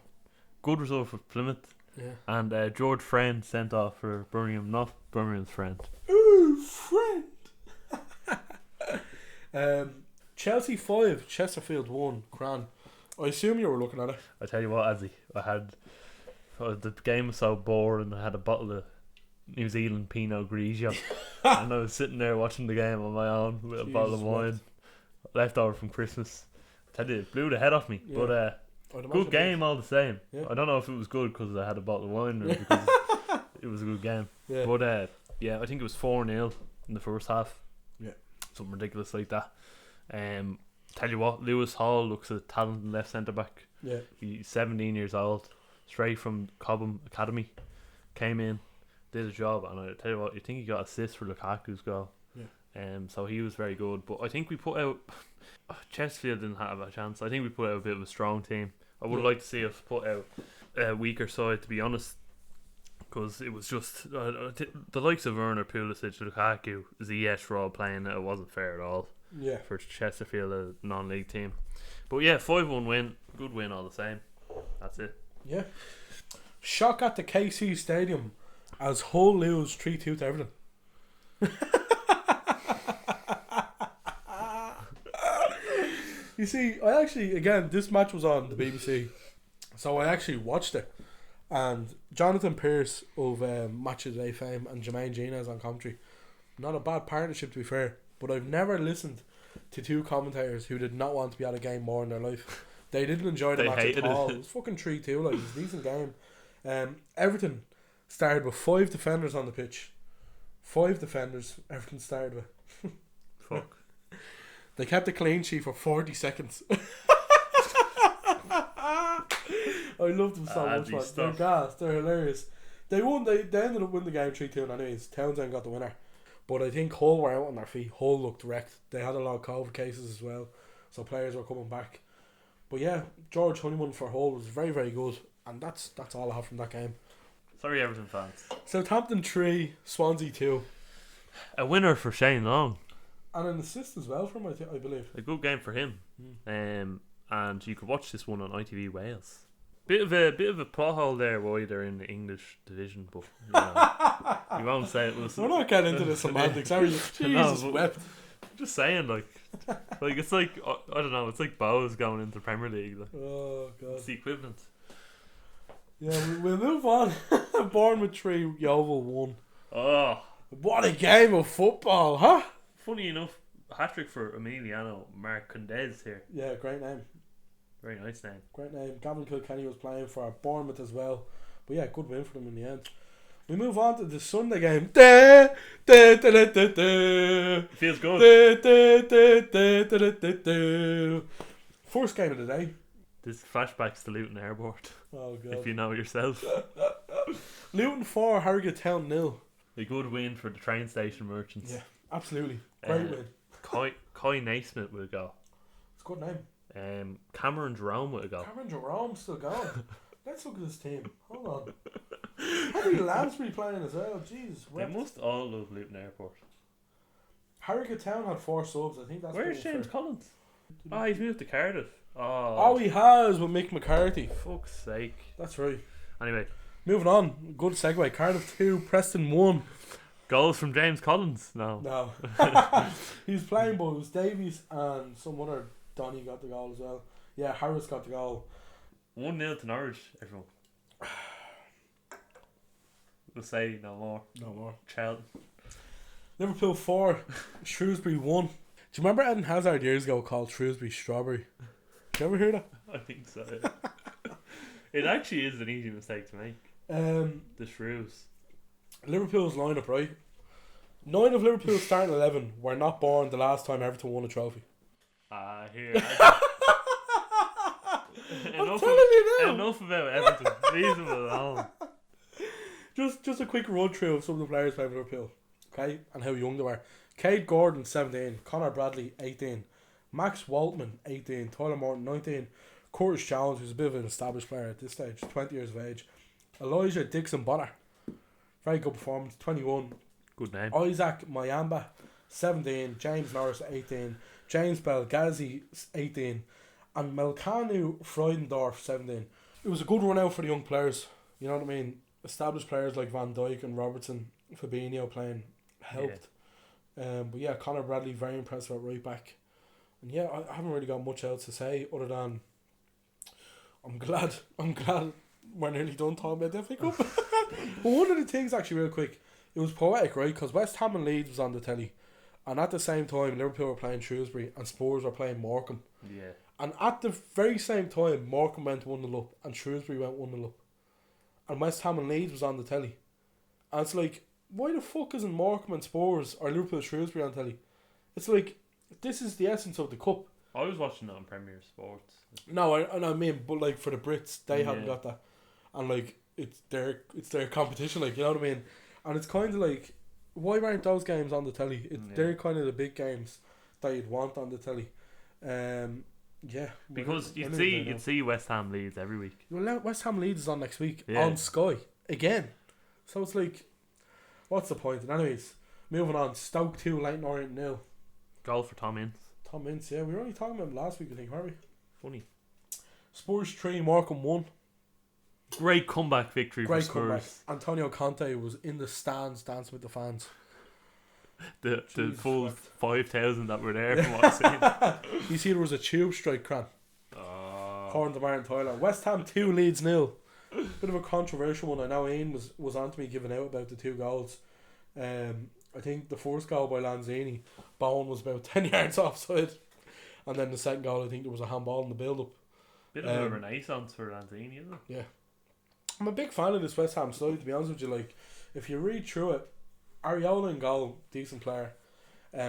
Good result for Plymouth. Yeah. And George Friend sent off for Birmingham, not Birmingham's friend. Ooh, friend. Chelsea 5, Chesterfield 1. Cran. I assume you were looking at it. I tell you what, Azzy, the game was so boring. I had a bottle of New Zealand Pinot Grigio, and I was sitting there watching the game on my own with a bottle of wine left over from Christmas. I tell you, it blew the head off me. Yeah. But good game all the same. Yeah. I don't know if it was good because I had a bottle of wine or because it was a good game. Yeah. But I think it was 4-0 in the first half. Yeah, something ridiculous like that. Tell you what, Lewis Hall looks a talented left centre back. Yeah, he's 17 years old, straight from Cobham Academy, came in, did a job, and I tell you what, you think he got assists for Lukaku's goal. Yeah. So he was very good. But I think we put out Chesterfield didn't have a chance. I think we put out a bit of a strong team. I would like to see us put out a weaker side, to be honest, because it was just the likes of Werner, Pulisic, Lukaku, Ziyech were all playing. It wasn't fair at all. Yeah, for Chesterfield, a non-league team. But yeah, 5-1 win, good win all the same. That's it. Yeah. Shock at the KC Stadium as Hull lose 3-2 to Everton. You see, I actually, again, this match was on the BBC, so I actually watched it. And Jonathan Pearce of Match of the Day fame and Jermaine Gines on commentary. Not a bad partnership, to be fair, but I've never listened to two commentators who did not want to be at a game more in their life. They didn't enjoy the match at all. It was fucking 3-2, like, it was a decent game. Everton started with 5 defenders on the pitch. 5 defenders Everton started with. Fuck. They kept a clean sheet for 40 seconds. I love them so much, man. They're gas. They're hilarious. They won. They ended up winning the game 3-2 anyways. Townsend got the winner. But I think Hull were out on their feet. Hull looked wrecked. They had a lot of COVID cases as well, so players were coming back. But yeah, George Honeyman for Hull was very, very good. And that's all I have from that game. Sorry, Everton fans. Southampton 3, Swansea 2. A winner for Shane Long. And an assist as well from I believe. A good game for him. And you could watch this one on ITV Wales. Bit of a plot hole there why they're in the English division, but you know, you won't say it was. We're not getting into the semantics, are you? Jesus wept. Just saying, like it's like I don't know, it's like Bowes going into the Premier League. Like. Oh god, it's the equivalent. Yeah, we'll move on. Bournemouth 3, Yeovil 1. Oh, what a game of football, huh? Funny enough, hat-trick for Emiliano Marcondes here. Yeah, great name. Very nice name. Great name. Gavin Kilkenny was playing for Bournemouth as well. But yeah, good win for them in the end. We move on to the Sunday game. Feels good. First game of the day. This flashbacks to Luton Airport. Oh god. If you know yourself. Luton 4, Harrogate Town 0. A good win for the train station merchants. Yeah, absolutely. Great win. Coy Naismith will go. It's a good name. Cameron Jerome will go. Cameron Jerome's still going. Let's look at this team. Hold on. Harry Lansbury playing as well. Jeez. They must all love Luton Airport. Harrogate Town had 4 subs. I think that's. Where's James Collins? Oh, he's moved to Cardiff. Oh, he has with Mick McCarthy. Fuck's sake. That's right. Anyway, moving on. Good segue. Cardiff 2, Preston 1. Goals from James Collins? No. He was playing, but it was Davies and some other Donny got the goal as well. Yeah, Harris got the goal. 1-0 to Norwich, everyone. We'll say no more. No more. Charlton. Liverpool 4, Shrewsbury 1. Do you remember Eden Hazard years ago called Shrewsbury Strawberry? Did you ever hear that? I think so. Yeah. It actually is an easy mistake to make. The Shrews. Liverpool's lineup, right? 9 of Liverpool's starting 11 were not born the last time Everton won a trophy. Here. I'm telling you now. Enough about Everton. Leave them alone. Just a quick run through of some of the players playing for Liverpool, okay, and how young they were. Cade Gordon 17, Conor Bradley 18, Max Waltman 18, Tyler Morton 19, Curtis Jones, who's a bit of an established player at this stage, 20 years of age, Elijah Dixon-Bonner, very good performance, 21. Good name. Isaac Mayamba 17, James Norris 18, James Belghazi 18, and Melkanu Freudendorf 17. It was a good run out for the young players, you know what I mean? Established players like Van Dijk and Robertson, Fabinho playing helped. Yeah. But yeah, Conor Bradley very impressive at right back. And yeah, I haven't really got much else to say other than I'm glad we're nearly done talking about the FA Cup. But one of the things actually real quick, it was poetic, right? Because West Ham and Leeds was on the telly, and at the same time Liverpool were playing Shrewsbury and Spurs were playing Morecambe. Yeah. And at the very same time Morecambe went 1-0 up and Shrewsbury went 1-0 up. And West Ham and Leeds was on the telly. And it's like, why the fuck isn't Morecambe and Spurs or Liverpool Shrewsbury on telly? It's like, this is the essence of the cup. I was watching it on Premier Sports. No, I mean, but like for the Brits, they haven't got that. And like, it's their competition, like, you know what I mean? And it's kind of like, why aren't those games on the telly? They're kind of the big games that you'd want on the telly. Yeah, because you'd see West Ham Leeds every week. Well, West Ham Leeds is on next week on Sky again, so it's like, what's the point? And anyways, moving on. Stoke 2, Leighton Orient 0. Goal for Tom Ince. Tom Ince, yeah, we were only talking about him last week, I think, weren't we? Funny. Spurs 3, Morecambe 1. Great comeback victory for Spurs. Comeback. Antonio Conte was in the stands dancing with the fans. The full 5,000 that were there from what I've seen. You see, there was a tube strike, Cran. According to Martin Tyler. West Ham 2, Leeds 0. Bit of a controversial one. I know Ian was on to me giving out about the 2 goals. I think the first goal by Lanzini, Bowen was about 10 yards offside. And then the second goal, I think there was a handball in the build-up. Bit of a renaissance for Lanzini, isn't it? Yeah. I'm a big fan of this West Ham side, to be honest with you. Like, if you read through it, Areola in goal, decent player.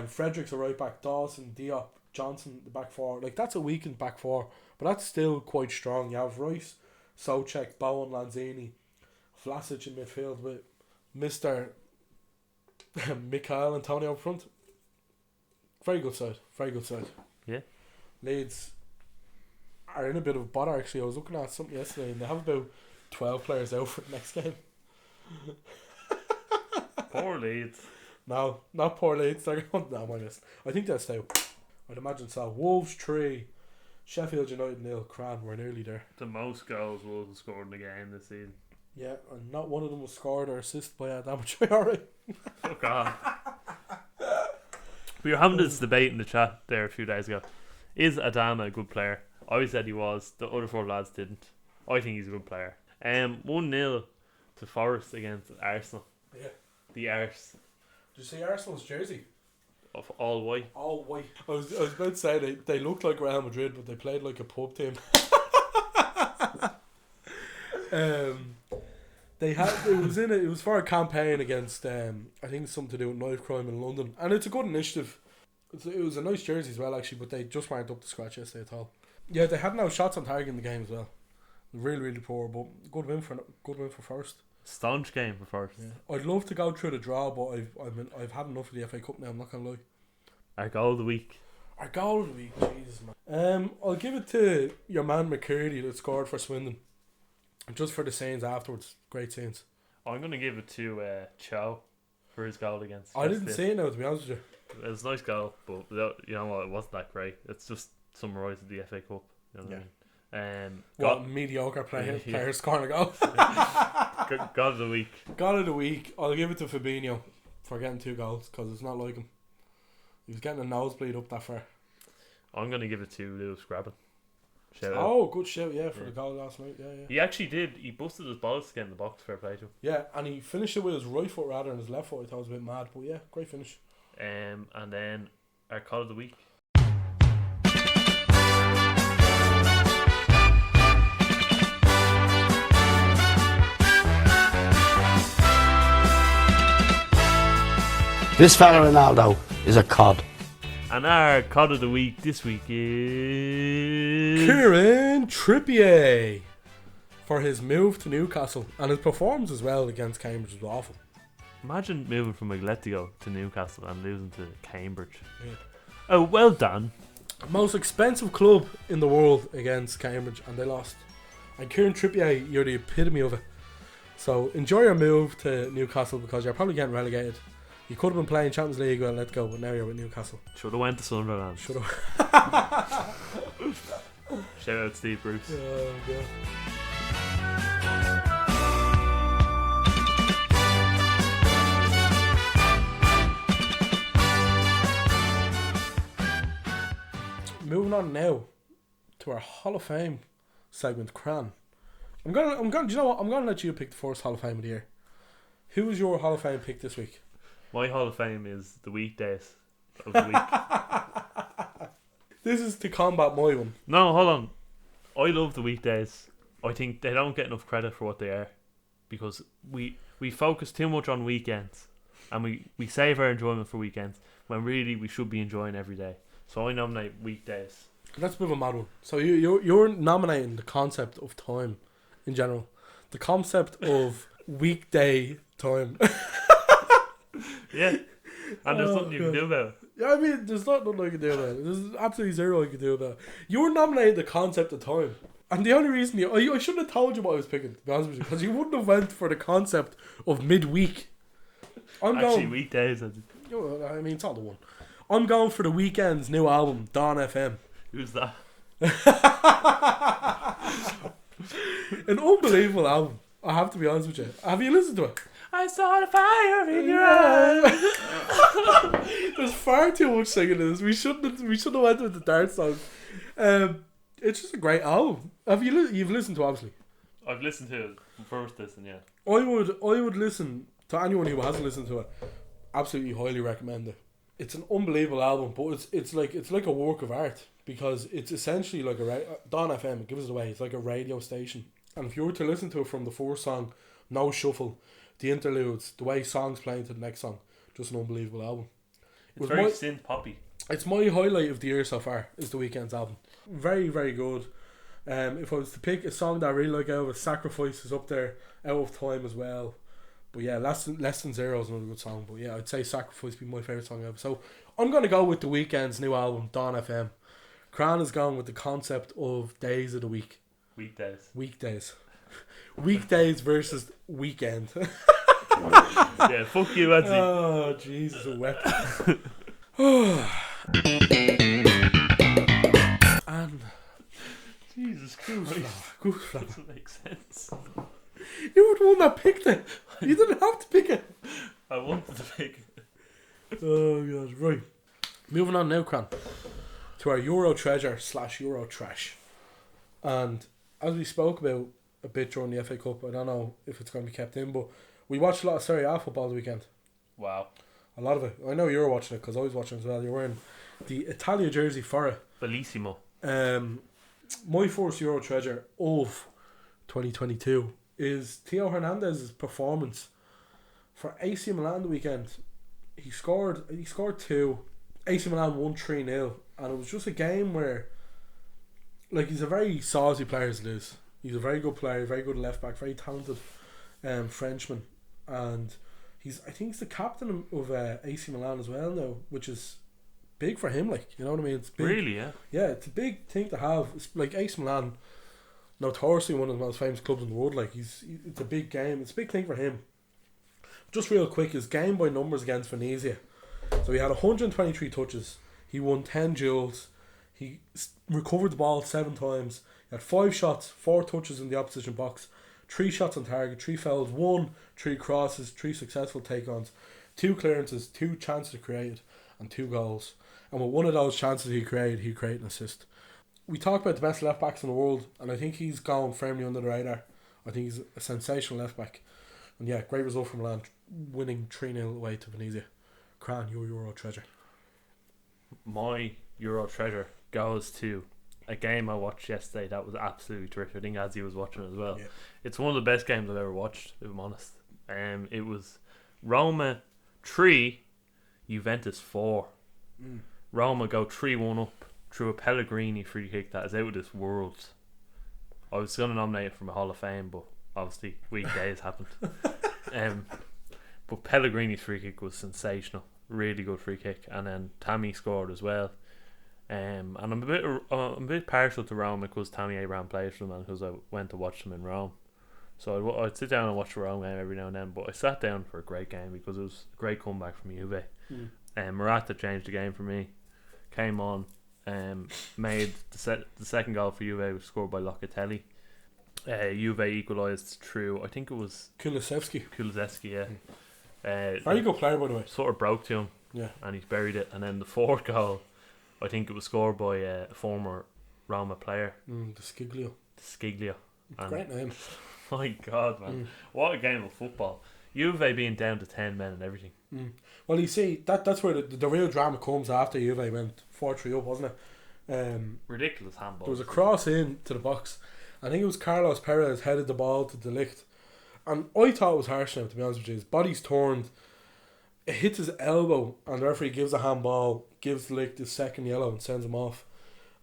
Fredericks a right back, Dawson, Diop, Johnson the back four. Like, that's a weakened back four, but that's still quite strong. You have Rice, Soucek, Bowen, Lanzini, Vlasic in midfield with Mr. Mikhail Antonio up front. Very good side. Very good side. Yeah. Leeds are in a bit of a bother, actually. I was looking at something yesterday and they have about 12 players out for the next game. Poor Leeds. No, not poor Leeds. They're going, no, minus. I think they'll stay. I'd imagine so. Wolves 3, Sheffield United 0. Cran, we're nearly there. The most goals Wolves have scored in the game this season. Yeah, and not one of them was scored or assisted by Adama Traore. Fuck off. We were having this debate in the chat there a few days ago. Is Adama a good player? I said he was. The other 4 lads didn't. I think he's a good player. 1-0 to Forest against Arsenal. Yeah. The Arse. Did you see Arsenal's jersey? Of all white. All white. I was about to say they looked like Real Madrid, but they played like a pub team. It was for a campaign against I think it's something to do with knife crime in London, and it's a good initiative. It was a nice jersey as well, actually, but they just weren't up to scratch yesterday at all. Yeah, they had no shots on target in the game as well. Really, really poor, but good win for Forest. Staunch game for Forest. Yeah. I'd love to go through the draw, but I've had enough of the FA Cup now. I'm not gonna lie. Our goal of the week. Our goal of the week, Jesus man. I'll give it to your man McCurdy that scored for Swindon. Just for the scenes afterwards, great scenes. I'm gonna give it to Chow for his goal against. I didn't see it now, to be honest with you. It was a nice goal, but you know what? It wasn't that great. It's just summarising the FA Cup. You know what I mean? Mediocre player scoring a goal. God of the week. God of the week. I'll give it to Fabinho for getting 2 goals because it's not like him. He was getting a nosebleed up that far. I'm gonna give it to Lewis Grabban. Shout out. Oh, good shout, for the goal last night. Yeah. He actually did. He busted his balls to get in the box. Fair play to him. Yeah, and he finished it with his right foot rather than his left foot. I thought it was a bit mad, but yeah, great finish. And then our call of the week. This fella Ronaldo is a cod. And our cod of the week this week is Kieran Trippier for his move to Newcastle, and his performance as well against Cambridge was awful. Imagine moving from Atletico to Newcastle and losing to Cambridge. Yeah. Oh, well done. Most expensive club in the world against Cambridge, and they lost. And Kieran Trippier, you're the epitome of it. So enjoy your move to Newcastle because you're probably getting relegated. You could have been playing Champions League with Atletico, but now you're with Newcastle. Should have went to Sunderland. Should have. Shout out Steve Bruce. Oh, God. Moving on now to our Hall of Fame segment, Cran. I'm gonna. Do you know what? I'm gonna let you pick the first Hall of Fame of the year. Who was your Hall of Fame pick this week? My Hall of Fame is the weekdays of the week. This is to combat my one. No, hold on. I love the weekdays. I think they don't get enough credit for what they are because we focus too much on weekends and we save our enjoyment for weekends when really we should be enjoying every day. So I nominate weekdays. Let's move a mad one. So you're nominating the concept of time in general, the concept of weekday time. Yeah, and there's nothing you can do about it. Yeah, I mean, there's not nothing I can do about it. There's absolutely zero I can do about it. You're nominating the concept of time, and the only reason I shouldn't have told you what I was picking, to be honest with you, because you wouldn't have went for the concept of midweek. Weekdays. I mean, it's all the one. I'm going for the Weeknd's new album, Dawn FM. Who's that? An unbelievable album. I have to be honest with you. Have you listened to it? I saw the fire in your eyes. There's far too much singing in this. We shouldn't have went with the dance song. It's just a great album. You've listened to it, obviously? I've listened to it first listen, yeah. I would listen to anyone who hasn't listened to it. Absolutely highly recommend it. It's an unbelievable album, but it's like a work of art because it's essentially like Dawn FM. It gives it away. It's like a radio station, and if you were to listen to it from the first song, no shuffle, the interludes, the way songs play into the next song, just an unbelievable album. It's very synth poppy. It's my highlight of the year so far. Is the Weeknd's album. Very, very good. If I was to pick a song that I really like out of it, Sacrifice is up there. Out of Time as well. But yeah, Less Than Zero is another good song. But yeah, I'd say Sacrifice would be my favourite song ever. So I'm going to go with the Weeknd's new album, Dawn FM. Cran has gone with the concept of days of the week. Weekdays. Weekdays versus weekend. Yeah, fuck you, Edsy. Oh, Jesus, a weapon. And Jesus Christ. Good flower. Doesn't make sense. You were the one that picked it. You didn't have to pick it. I wanted to pick it. Oh, God. Right. Moving on now, Cran, to our Euro treasure / Euro trash. And as we spoke about a bit during the FA Cup, I don't know if it's going to be kept in, but we watched a lot of Serie A football the weekend. Wow. A lot of it. I know you were watching it because I was watching as well. You're wearing the Italia jersey for it. Bellissimo. My first Euro treasure of 2022 is Theo Hernandez's performance for AC Milan the weekend. He scored 2. AC Milan won 3-0, and it was just a game where, like, he's a very saucy player as it is. He's a very good player, very good left back, very talented Frenchman, and I think he's the captain of AC Milan as well now, which is big for him. Like, you know what I mean? It's big. Really, yeah. Yeah, it's a big thing to have. It's like AC Milan, notoriously one of the most famous clubs in the world. Like, it's a big game. It's a big thing for him. Just real quick, his game by numbers against Venezia. So he had 123 touches. He won 10 duels. He recovered the ball 7 times. He had 5 shots, 4 touches in the opposition box, 3 shots on target, 3 fouls, 3 crosses, 3 successful take-ons, 2 clearances, 2 chances created, and 2 goals. And with one of those chances he created an assist. we talk about the best left backs in the world, and I think he's gone firmly under the radar. I think he's a sensational left back. And yeah, great result from Milan, winning 3-0 away to Venezia. Cran, your Euro treasure. My Euro treasure goes to a game I watched yesterday that was absolutely terrific. I think Azzy was watching it as well. Yeah. It's one of the best games I've ever watched, if I'm honest. It was Roma 3, Juventus 4. Roma go 3-1 up through a Pellegrini free kick that is out of this world. I was going to nominate it for my Hall of Fame, but obviously weekdays happened. But Pellegrini's free kick was sensational. Really good free kick. And then Tammy scored as well. And I'm a bit partial to Rome because Tammy Abraham plays for them and because I went to watch them in Rome. So I'd sit down and watch the Rome game every now and then, but I sat down for a great game because it was a great comeback from Juve. Morata changed the game for me. Came on, made the second goal for Juve, was scored by Locatelli. Juve equalised through, I think it was Kulusevski, yeah. Very good player, by the way. Sort of broke to him, yeah, and he's buried it. And then the fourth goal, I think it was scored by a former Roma player, the Sciglio. And Great name. my God, man, what a game of football! Juve being down to 10 men and everything. Well, you see, that's where the real drama comes after Juve went 4-3 up, wasn't it? Ridiculous handball. There was a cross in to the box. I think it was Carlos Perez headed the ball to De Ligt, and I thought it was harsh now, to be honest with you. His body's turned, it hits his elbow, and the referee gives a handball, gives De Ligt his second yellow and sends him off,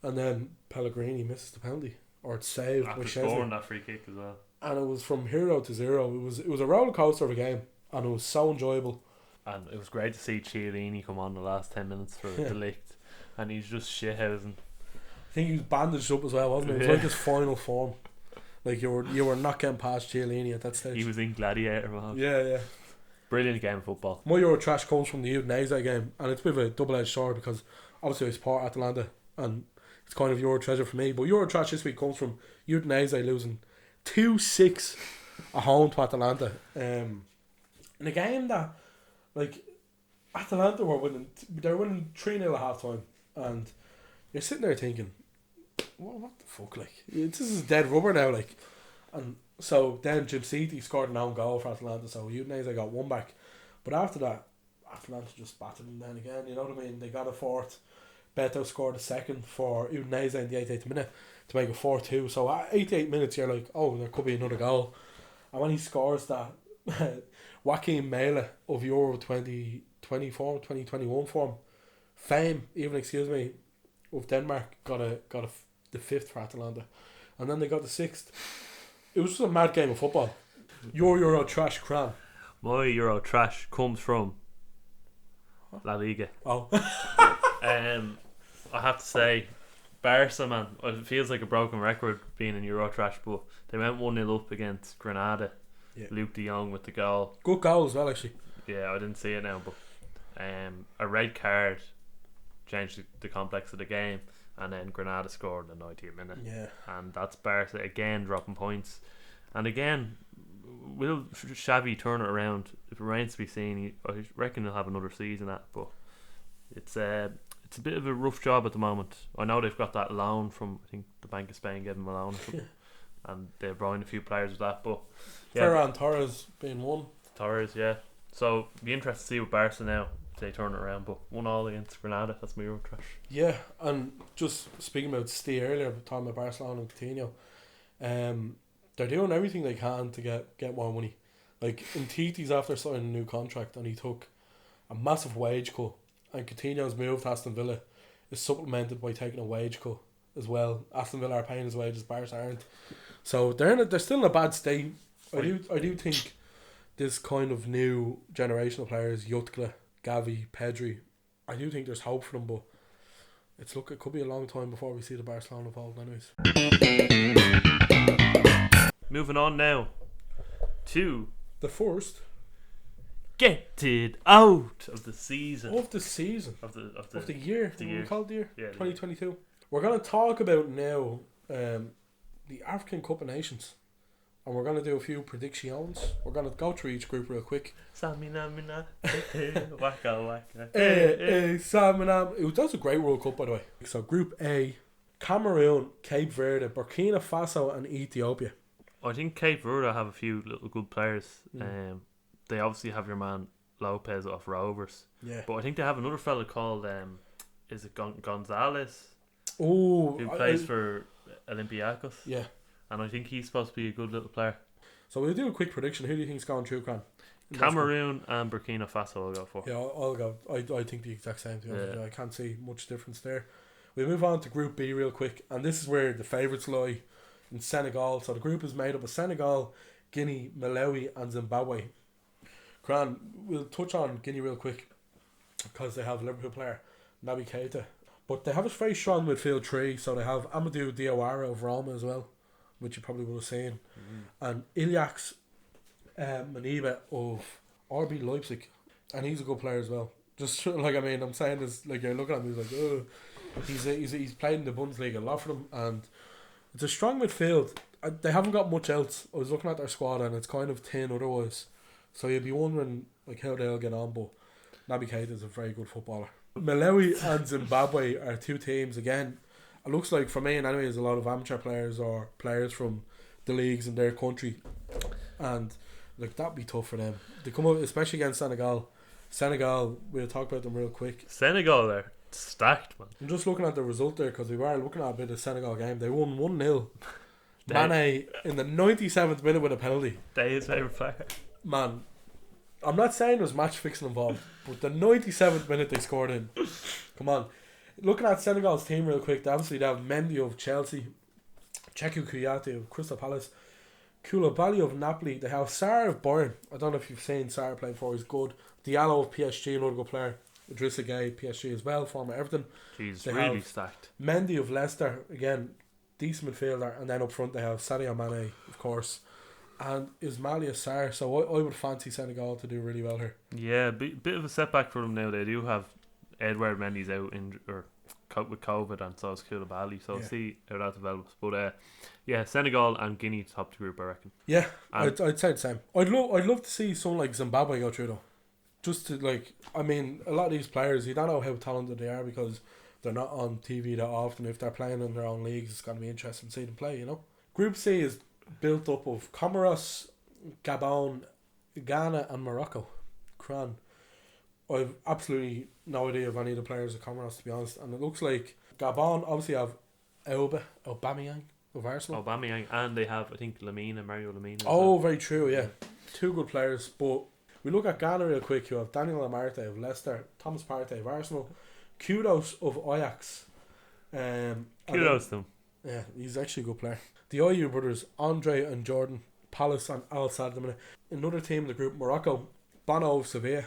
and then Pellegrini misses the penalty, or it's saved after by scoring Szczesny. that free kick as well. And it was from hero to zero. It was a roller coaster of a game, and it was so enjoyable. And it was great to see Chiellini come on the last 10 minutes for De Ligt, and he's just shithousing. I think he was bandaged up as well, wasn't it? It was like his final form. Like you were not getting past Chiellini at that stage. He was in Gladiator, man. Yeah. Brilliant game of football. My Euro trash comes from the Udinese game, and it's a bit of a double-edged sword because obviously I support Atalanta, and it's kind of Euro treasure for me. But Euro trash this week comes from Udinese losing 2-6 at home to Atalanta. In a game that, like, Atalanta were winning, they were winning 3-0 at half time, and you're sitting there thinking, what the fuck, like, this is dead rubber now, like. And so then Jim City scored an own goal for Atalanta, so Udinese got one back. But after that, Atalanta just battered them down again, you know what I mean? They got a fourth. Beto scored a second for Udinese in the 88th minute to make it 4-2. So at 88 minutes, you're like, oh, there could be another goal. And when he scores that, Joaquin Mele of Euro 2020 form, 2021 form, of Denmark got the fifth for Atalanta, and then they got the sixth. It was just a mad game of football. Your Euro trash, Cran. My Euro trash comes from La Liga. Oh. I have to say, Barca, man, it feels like a broken record being in Euro trash, but they went 1-0 up against Granada. Yeah. Luke de Jong with the goal. Good goal as well, actually. Yeah, I didn't see it now, but a red card changed the complex of the game, and then Granada scored in the 90th minute. Yeah. And that's Barca again dropping points. And again, will Xavi turn it around? It remains to be seen. I reckon he'll have another season at, but it's a bit of a rough job at the moment. I know they've got that loan from, I think the Bank of Spain gave them a loan or something, and they've brought in a few players with that, but yeah, Ferran Torres being one. Torres, yeah. So be interested to see with Barca now if they turn it around. But 1-1 against Granada, that's my Euro trash. Yeah, and just speaking about Steve earlier, talking about Barcelona and Coutinho, they're doing everything they can to get more money. Like Umtiti's after signing a new contract, and he took a massive wage cut, and Coutinho's move to Aston Villa is supplemented by taking a wage cut as well. Aston Villa are paying his wages, Barca aren't. So they're still in a bad state. I do think this kind of new generation of players, Jutgla, Gavi, Pedri, I do think there's hope for them, but it could be a long time before we see the Barcelona involved anyways. Moving on now to the first get it out of the season. Of the season. Of the year. The year. We call it the year? Yeah, 2022. We're going to talk about now the African Cup of Nations. And we're going to do a few predictions. We're going to go through each group real quick. Samina, waka waka. Samina. That was a great World Cup, by the way. So Group A, Cameroon, Cape Verde, Burkina Faso and Ethiopia. I think Cape Verde have a few little good players. They obviously have your man Lopez off Rovers. Yeah. But I think they have another fella called is it Gonzalez? Oh, who plays for Olympiacos. Yeah. And I think he's supposed to be a good little player. So we'll do a quick prediction. Who do you think's going through, Cran? Cameroon and Burkina Faso I'll go for. Yeah, I'll go. I think the exact same thing. I can't see much difference there. We'll move on to Group B real quick, and this is where the favourites lie in Senegal. So the group is made up of Senegal, Guinea, Malawi and Zimbabwe. Cran, we'll touch on Guinea real quick because they have a Liverpool player, Naby Keita. But they have a very strong midfield three, so they have Amadou Diawara of Roma as well, which you probably would have seen, and Ilyax Maniba of RB Leipzig, and he's a good player as well. Just like, I mean, I'm saying this like you're looking at me, he's like, oh, he's played in the Bundesliga a lot for them, and it's a strong midfield. They haven't got much else. I was looking at their squad and it's kind of thin otherwise, so you'd be wondering like how they'll get on. But Naby Keita is a very good footballer. Malawi and Zimbabwe are two teams again. It looks like for me, and anyway, there's a lot of amateur players or players from the leagues in their country, and like that'd be tough for them. They come up, especially against Senegal. Senegal, we'll talk about them real quick. Senegal, they're stacked, man. I'm just looking at the result there because we were looking at a bit of Senegal game. They won 1-0. Mane in the 97th minute with a penalty. His favourite player. Man, I'm not saying there's match fixing involved, but the 97th minute they scored in. Come on. Looking at Senegal's team real quick, they have Mendy of Chelsea, Cheku Kouyaté of Crystal Palace, Koulibaly of Napoli. They have Sarr of Bayern. I don't know if you've seen Sarr play before. He's good. Diallo of PSG, another good player. Idrissa Gueye, PSG as well, former Everton. He's really stacked. Mendy of Leicester, again, decent midfielder. And then up front they have Sadio Mane, of course, and Ismaila Sarr. So I would fancy Senegal to do really well here. Yeah, bit of a setback for them now. They do have Edouard Mendy's out with COVID, and so is Koulibaly. So we'll see how that develops. But Senegal and Guinea top the group, I reckon. Yeah, I'd say the same. I'd love to see someone like Zimbabwe go through though. Just to a lot of these players, you don't know how talented they are because they're not on TV that often. If they're playing in their own leagues, it's going to be interesting to see them play, you know. Group C is built up of Comoros, Gabon, Ghana and Morocco. Cran. I've absolutely no idea of any of the players of Comoros, to be honest. And it looks like Gabon obviously have Aubameyang of Arsenal. Aubameyang, and they have, I think, Mario Lamine. Oh, very true, yeah. Two good players, but we look at Ghana real quick. You have Daniel Amarte of Leicester, Thomas Partey of Arsenal, Kudos of Ajax. Kudos to him. Yeah, he's actually a good player. The Ayew brothers, Andre and Jordan, Palace and Al Sadd. Another team in the group, Morocco, Bono of Sevilla.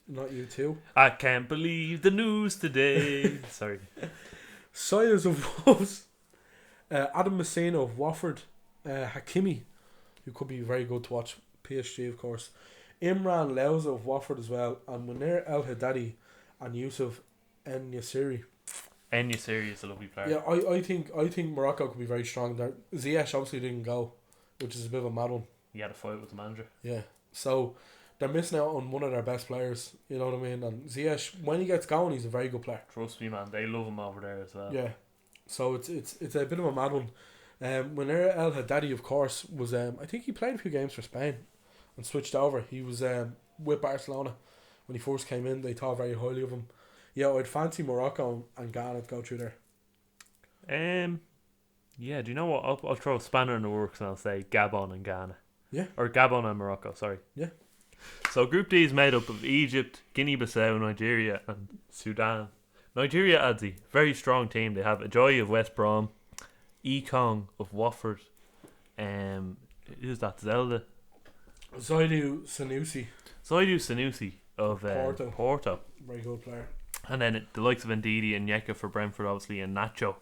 Not you too. I can't believe the news today. Sorry. Sayers of Wolves, Adam Messina of Watford, Hakimi, who could be very good to watch, PSG of course, Imran Louza of Watford as well, and Munir El Haddadi and Yusuf En-Yassiri. En-Yassiri is a lovely player. Yeah, I think Morocco could be very strong there. Ziyech obviously didn't go, which is a bit of a mad one. He had a fight with the manager. Yeah, so they're missing out on one of their best players, you know what I mean? And Ziyech, when he gets going, he's a very good player. Trust me, man, they love him over there as well. Yeah, so it's a bit of a mad one. Munir El Haddadi, of course, was I think he played a few games for Spain and switched over. He was with Barcelona when he first came in. They thought very highly of him. Yeah, I'd fancy Morocco and Ghana to go through there. Yeah, do you know what? I'll throw a spanner in the works and I'll say Gabon and Ghana. Yeah. Or Gabon and Morocco, sorry. Yeah. So Group D is made up of Egypt, Guinea-Bissau, Nigeria and Sudan. Nigeria, Adzi, very strong team. They have Ajoy of West Brom, Ekong of Watford, who's that, Zelda? Zaidu Sanusi of Porto. Very good player. And then the likes of Ndidi and Nyeka for Brentford, obviously, and Nacho.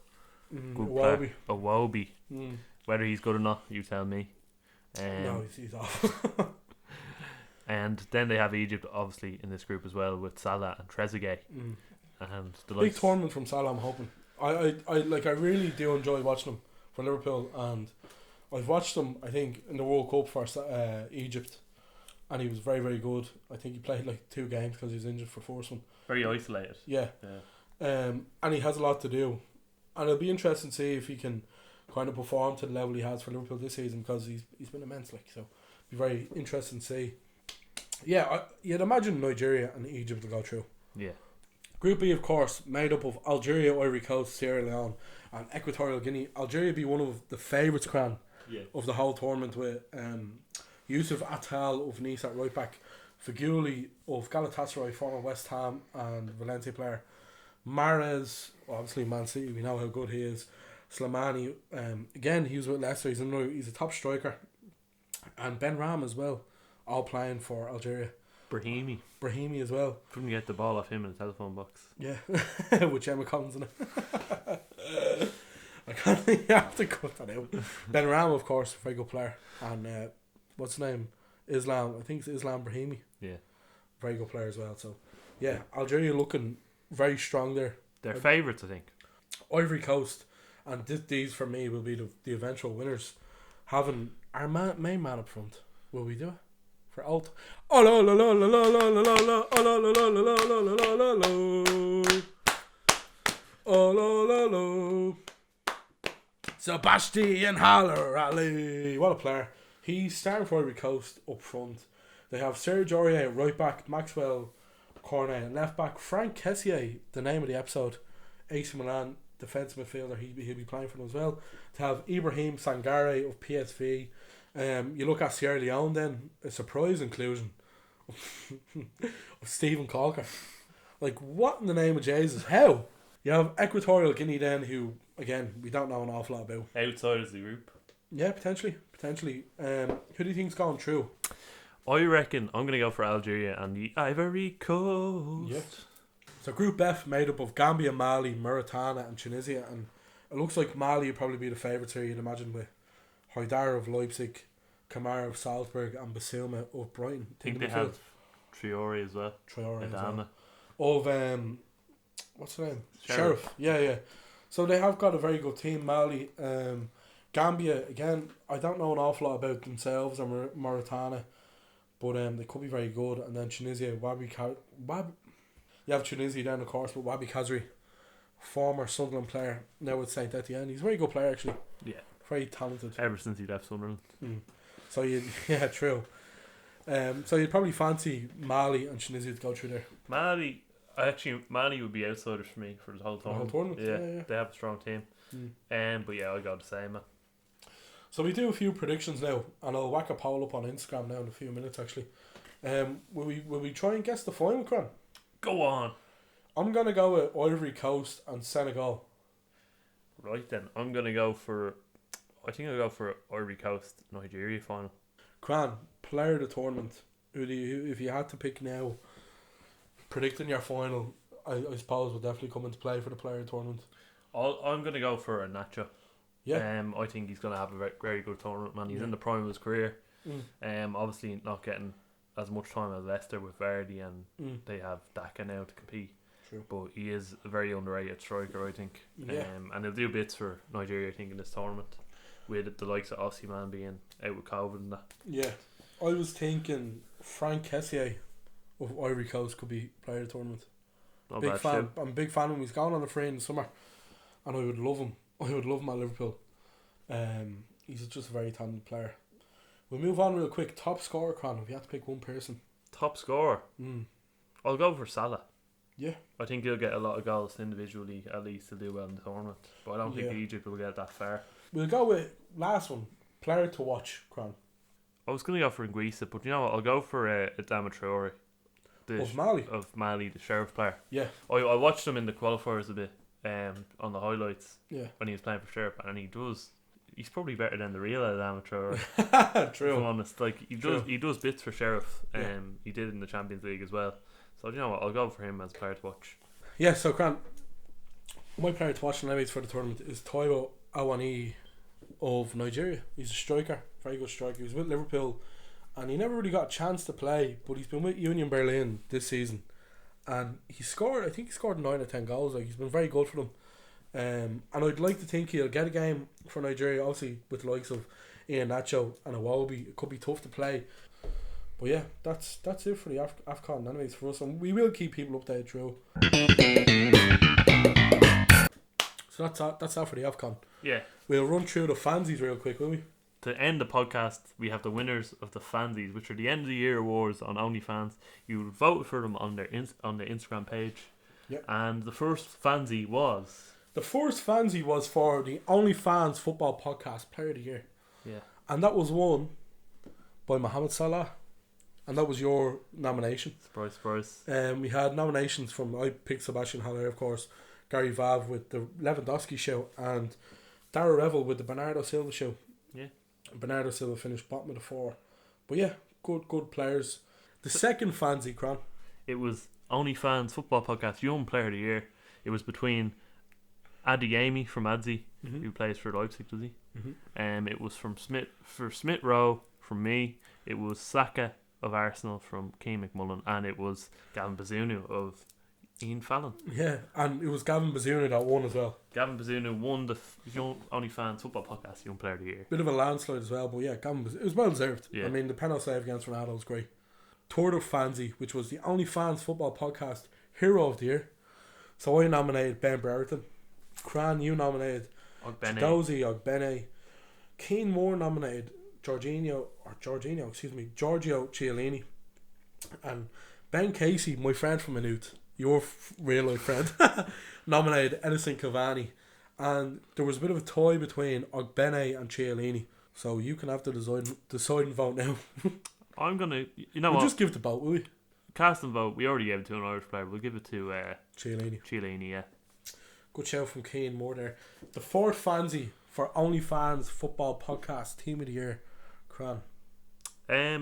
Iwobi. Whether he's good or not, you tell me. No, he's off. And then they have Egypt, obviously, in this group as well, with Salah and Trezeguet. And the big tournament from Salah, I'm hoping. I really do enjoy watching them for Liverpool, and I've watched them, I think, in the World Cup for Egypt, and he was very, very good. I think he played like 2 games because he was injured for first one. Very isolated. Yeah. And he has a lot to do. And it'll be interesting to see if he can kind of perform to the level he has for Liverpool this season, because he's been immense. Like, so be very interesting to see. Yeah, you'd imagine Nigeria and Egypt will go through. Yeah. Group B, of course, made up of Algeria, Ivory Coast, Sierra Leone, and Equatorial Guinea. Algeria be one of the favourites, Cran, of the whole tournament, with Yusuf Attal of Nice at right back, Figuli of Galatasaray, former West Ham and Valencia player, Mahrez, obviously Man City, we know how good he is, Slimani, again he was with Leicester, he's a top striker, and Ben Ram as well, all playing for Algeria. Brahimi as well. Couldn't get the ball off him in the telephone box. Yeah, with Gemma Collins in it. I can't think you have to cut that out. Ben Ram, of course, very good player, and what's his name? I think it's Islam Brahimi. Yeah, very good player as well. So yeah, Algeria looking very strong there. They're favourites, I think. Ivory Coast, and these for me will be the eventual winners. Having our main man up front, will we do it for alt? Oh la la la la la la la la oh la la la la la la la la oh la la la. Sebastian Haller Ali, what a player! He's starting for Ivory Coast up front. They have Serge Aurier right back, Maxwell Cornet left back, Franck Kessié, the name of the episode, AC Milan defensive midfielder. He'll be playing for them as well. To have Ibrahim Sangare of PSV. You look at Sierra Leone then, a surprise inclusion of Stephen Calker. Like, what in the name of Jesus? How? You have Equatorial Guinea then, who again we don't know an awful lot about. Outsiders the group. Yeah, potentially. Who do you think's going through? I reckon I'm going to go for Algeria and the Ivory Coast. Yeah. So Group F made up of Gambia, Mali, Mauritania and Tunisia, and it looks like Mali would probably be the favourites here, you'd imagine, with Haidar of Leipzig, Kamara of Salzburg and Basuma of Brighton. I think they have Traore as well. Adama. Of what's her name? Sheriff. Yeah. So they have got a very good team. Mali, Gambia, again, I don't know an awful lot about themselves or Mauritania, but they could be very good. And then Tunisia, you have Tunisia down, of course, but Wabi Kazri, former Sunderland player, now with Saint Etienne. He's a very good player, actually. Yeah. Very talented. Ever since he left Sunderland. So true. So you'd probably fancy Mali and Tunisia to go through there. Mali would be outsiders for me for the whole tournament. Yeah. They have a strong team. But yeah, I got the same, man. So we do a few predictions now, and I'll whack a poll up on Instagram now in a few minutes actually. Will we try and guess the final, Cran? Go on. I'm gonna go with Ivory Coast and Senegal. Right then, I think I'll go for Ivory Coast Nigeria final. Cran, player of the tournament. If you had to pick now, predicting your final, I suppose will definitely come into play for the player of the tournament. I'm gonna go for Nacho. Yeah. I think he's gonna have a very, very good tournament, man. He's in the prime of his career. Obviously not getting as much time as Leicester with Vardy, and they have Daka now to compete. True. But he is a very underrated striker, I think. And he'll do bits for Nigeria, I think, in this tournament, with the likes of Osimhen being out with COVID and that. Yeah. I was thinking Franck Kessié of Ivory Coast could be player of the tournament. Big fan. I'm a big fan of him. He's going on a free in the summer, and I would love him. I would love him at Liverpool. He's just a very talented player. We'll move on real quick. Top scorer, Cran, if you had to pick one person. Top scorer? I'll go for Salah. Yeah. I think he'll get a lot of goals individually, at least to do well in the tournament. But I don't think Egypt will get that far. We'll go with last one. Player to watch, Cran. I was going to go for Nguisa, but you know what? I'll go for Adama Traore. Of Mali, the Sheriff player. Yeah. I watched him in the qualifiers a bit on the highlights when he was playing for Sheriff, and he's probably better than the real Adama Traore. True. If I'm honest. Like, he does bits for Sheriff. He did in the Champions League as well. So you know what? I'll go for him as a player to watch. Yeah, so Grant, my player to watch anyways for the tournament is Taiwo Awoniyi of Nigeria. He's a striker, very good striker. He was with Liverpool and he never really got a chance to play, but he's been with Union Berlin this season and he scored 9 or 10 goals. Like, he's been very good for them. And I'd like to think he'll get a game for Nigeria, obviously with the likes of Ian Nacho and Iwobi. It could be tough to play. But yeah, that's it for the Afcon anyways for us, and we will keep people updated through. So that's that for the Afcon. Yeah. We'll run through the fansies real quick, will we? To end the podcast, we have the winners of the Fansies, which are the end of the year awards on OnlyFans. You voted for them on their on the Instagram page. Yep. And the first Fanzy was... The first fancy was for the OnlyFans Football Podcast Player of the Year. Yeah. And that was won by Mohamed Salah. And that was your nomination. Surprise, surprise. We had nominations from, I picked Sebastian Haller, of course, Gary Vav with the Lewandowski show, and Dara Revel with the Bernardo Silva show. Yeah. Bernardo Silva finished bottom of the 4. But yeah, good players. The second fancy, Cran. It was OnlyFans Football Podcast Young Player of the Year. It was between Adeyemi from Adzi, who plays for Leipzig, does he? It was from Smith Rowe from me. It was Saka of Arsenal from Keane McMullen, and it was Gavin Bazunu of Ian Fallon. Yeah, and it was Gavin Bazunu that won as well. Gavin Bazunu won the Young OnlyFans Football Podcast Young Player of the Year. Bit of a landslide as well, but yeah, it was well deserved. Yeah. I mean, the penalty save against Ronaldo was great. Third of Fanzy, which was the OnlyFans Football Podcast Hero of the Year. So I nominated Ben Brereton. Cran, you nominated Dozy Ogbene. Keane Moore nominated Giorgio Chiellini. And Ben Casey, my friend from Maynooth, your real life friend, nominated Edison Cavani. And there was a bit of a tie between Ogbene and Chiellini. So you can have the deciding vote now. I'm going to... You know we'll what? just give the vote, will we? Cast and vote. We already gave it to an Irish player. We'll give it to Chiellini, yeah. Good shout from Keane Moore there. The fourth fancy for OnlyFans Football Podcast Team of the Year, Cran.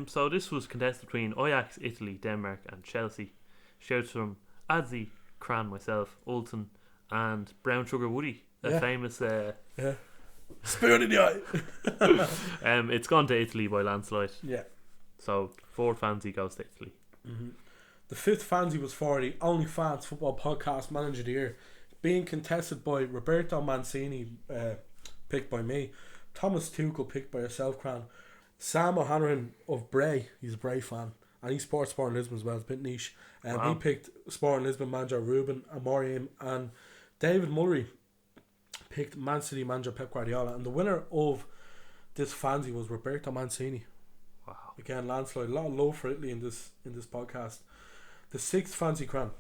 So this was contested between Ajax, Italy, Denmark, and Chelsea. Shouts from Adzi, Cran, myself, Ulton, and Brown Sugar Woody, a famous spoon in the eye. It's gone to Italy by landslide. Yeah. So fourth fancy goes to Italy. The fifth fancy was for the OnlyFans Football Podcast Manager of the Year, being contested by Roberto Mancini, picked by me, Thomas Tuchel, picked by yourself, Cran, Sam O'Hanlon of Bray, he's a Bray fan, and he supports Sporting Lisbon as well, it's a bit niche. He picked Sporting Lisbon manager Ruben Amorim, and David Mullery picked Man City manager Pep Guardiola, and the winner of this fancy was Roberto Mancini. Wow. Again, landslide. A lot of love for Italy in this podcast. The sixth fancy, Cran.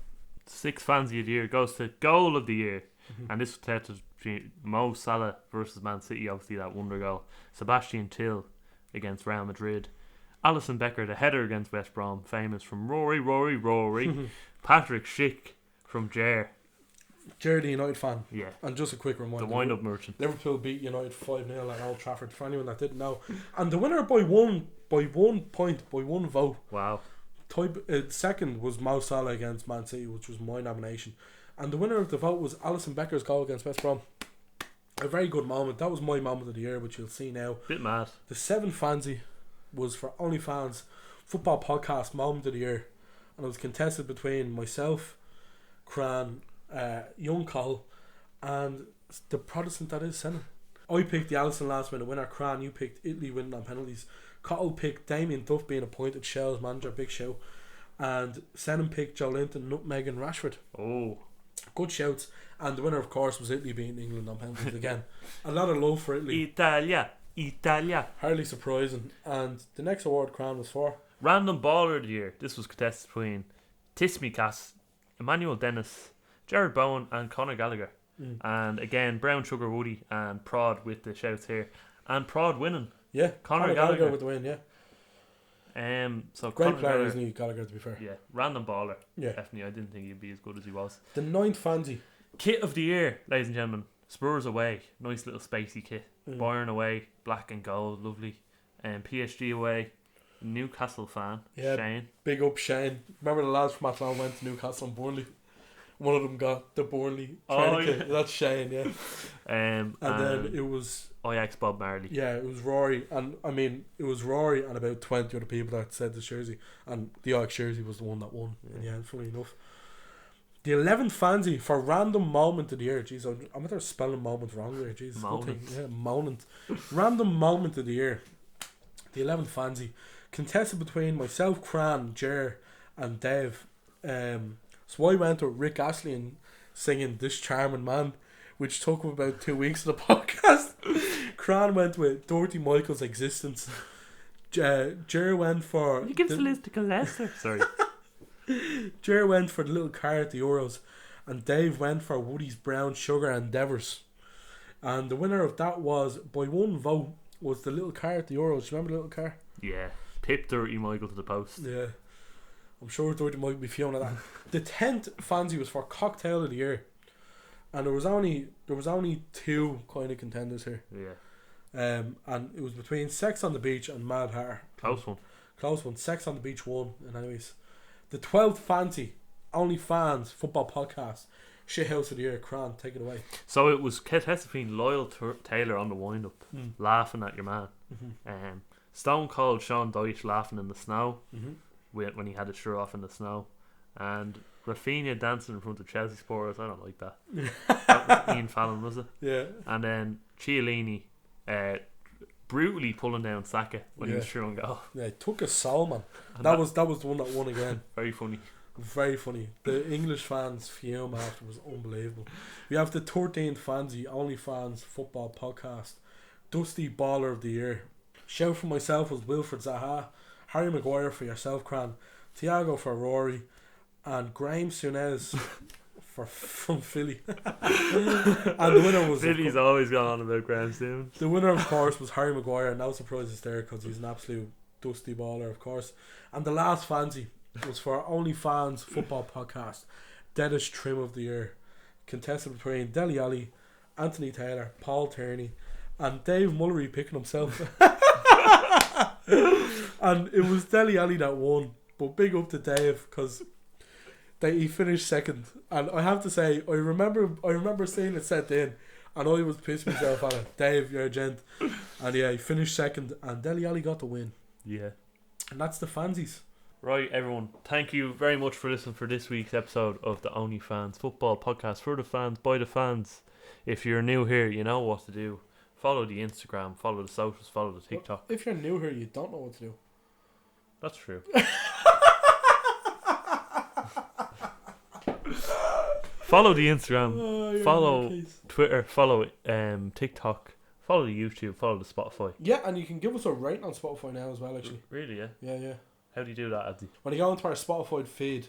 Sixth fancy of the year goes to goal of the year. And this was tested between Mo Salah versus Man City, obviously that wonder goal. Sebastian Till against Real Madrid. Alisson Becker, the header against West Brom, famous from Rory. Patrick Schick from Ger. Ger, the United fan. Yeah. And just a quick reminder. The wind-up merchant. Liverpool beat United 5-0 at Old Trafford, for anyone that didn't know. And the winner by one point, by one vote. Wow. Second was Mo Salah against Man City, which was my nomination. And the winner of the vote was Alisson Becker's goal against West Brom. A very good moment. That was my moment of the year, which you'll see now. Bit mad. The seventh fancy was for OnlyFans Football Podcast Moment of the Year. And it was contested between myself, Cran, Young Cole, and the Protestant that is Senna. I picked the Alisson last minute winner. Cran, you picked Italy winning on penalties. Cottle picked Damien Duff being appointed Shell's manager, big show. And Senna picked Joe Linton, Nutmeg and Rashford. Oh. Good shouts. And the winner, of course, was Italy beating England on penalties again. A lot of love for Italy. Italia. Hardly surprising. And the next award, Cran, was for Random Baller of the Year. This was contested between Tismikas, Emmanuel Dennis, Jared Bowen, and Conor Gallagher. And again, Brown Sugar Woody and Prod with the shouts here. And Prod winning. Yeah, Conor Gallagher with the win, yeah. So great Conor player, Gallagher, isn't he, Gallagher, to be fair? Yeah, random baller. Yeah. Definitely, I didn't think he'd be as good as he was. The ninth fancy. Kit of the year, ladies and gentlemen. Spurs away, nice little spacey kit. Bayern away, black and gold, lovely. And PSG away, Newcastle fan, yeah, Shane. Big up Shane. Remember the lads from Athlone went to Newcastle and Burnley? One of them got the Burnley training kit. That's Shane, yeah. And then it was Ajax Bob Marley. Yeah, it was Rory, and I mean it was Rory and about 20 other people that said this jersey, and the Ajax jersey was the one that won in the end, funny enough. The 11th fancy for random moment of the year. Jeez, I'm there spelling moment wrong there. Jeez, moment. Random moment of the year. The 11th fancy contested between myself, Cran, Jer, and Dev. So I went to Rick Astley and singing "This Charming Man." which took him about 2 weeks of the podcast. Cran went with Dorothy Michael's Existence. Jer went for... You give us a list to Leicester. Sorry. Jer went for the little car at the Euros. And Dave went for Woody's Brown Sugar Endeavours. And the winner of that was, by one vote, was the little car at the Euros. Do you remember the little car? Yeah. Pip Dirty Michael to the post. Yeah. I'm sure Dirty might be feeling that. The 10th Fanzy was for Cocktail of the Year. And there was only 2 kind of contenders here. Yeah. And it was between Sex on the Beach and Mad Hatter. Close one. Sex on the Beach won. And anyways, the 12th Fancy, OnlyFans football podcast, Shithouse of the Year. Cran, take it away. So it was Chesapeake Loyal Taylor on the wind up, laughing at your man. Stone Cold Sean Dyche laughing in the snow when he had his shirt off in the snow, and Rafinha dancing in front of Chelsea supporters. I don't like that. That was Ian Fallon, was it? Yeah. And then Chiellini brutally pulling down Saka when he was through and goal. Yeah, he took a soul, man. That was the one that won again. Very funny. Very funny. The English fans fume after was unbelievable. We have the 13th Fanzy OnlyFans football podcast, Dusty Baller of the Year. Shout for myself was Wilfred Zaha, Harry Maguire for yourself, Cran, Thiago for Rory, and Graham Souness from Philly. And the winner was... Philly's always gone on about Graham Souness. The winner, of course, was Harry Maguire. No surprises there because he's an absolute dusty baller, of course. And the last Fancy was for OnlyFans football podcast, Deadish Trim of the Year, contested between Dele Alli, Anthony Taylor, Paul Tierney, and Dave Mullery picking himself. And it was Dele Alli that won, but big up to Dave because he finished second. And I have to say, I remember seeing it sent in, and I was pissing myself at it. Dave, you're a gent. And yeah, he finished second, and Dele Alli got the win. Yeah. And that's the Fansies. Right, everyone. Thank you very much for listening for this week's episode of the OnlyFans football podcast for the fans, by the fans. If you're new here, you know what to do. Follow the Instagram, follow the socials, follow the TikTok. If you're new here, you don't know what to do. That's true. Follow the Instagram, follow Twitter, follow TikTok, follow the YouTube, follow the Spotify. Yeah, and you can give us a rating on Spotify now as well, actually. Really, yeah? Yeah. How do you do that, Adzi? When you go into our Spotify feed,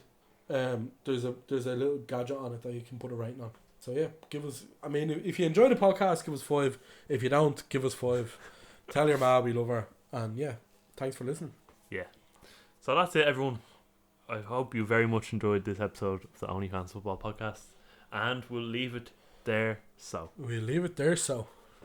there's a little gadget on it that you can put a rating on. So yeah, give us... I mean, if you enjoy the podcast, give us 5. If you don't, give us 5. Tell your ma we love her. And yeah, thanks for listening. Yeah. So that's it, everyone. I hope you very much enjoyed this episode of the OnlyFans Football Podcast. And we'll leave it there so.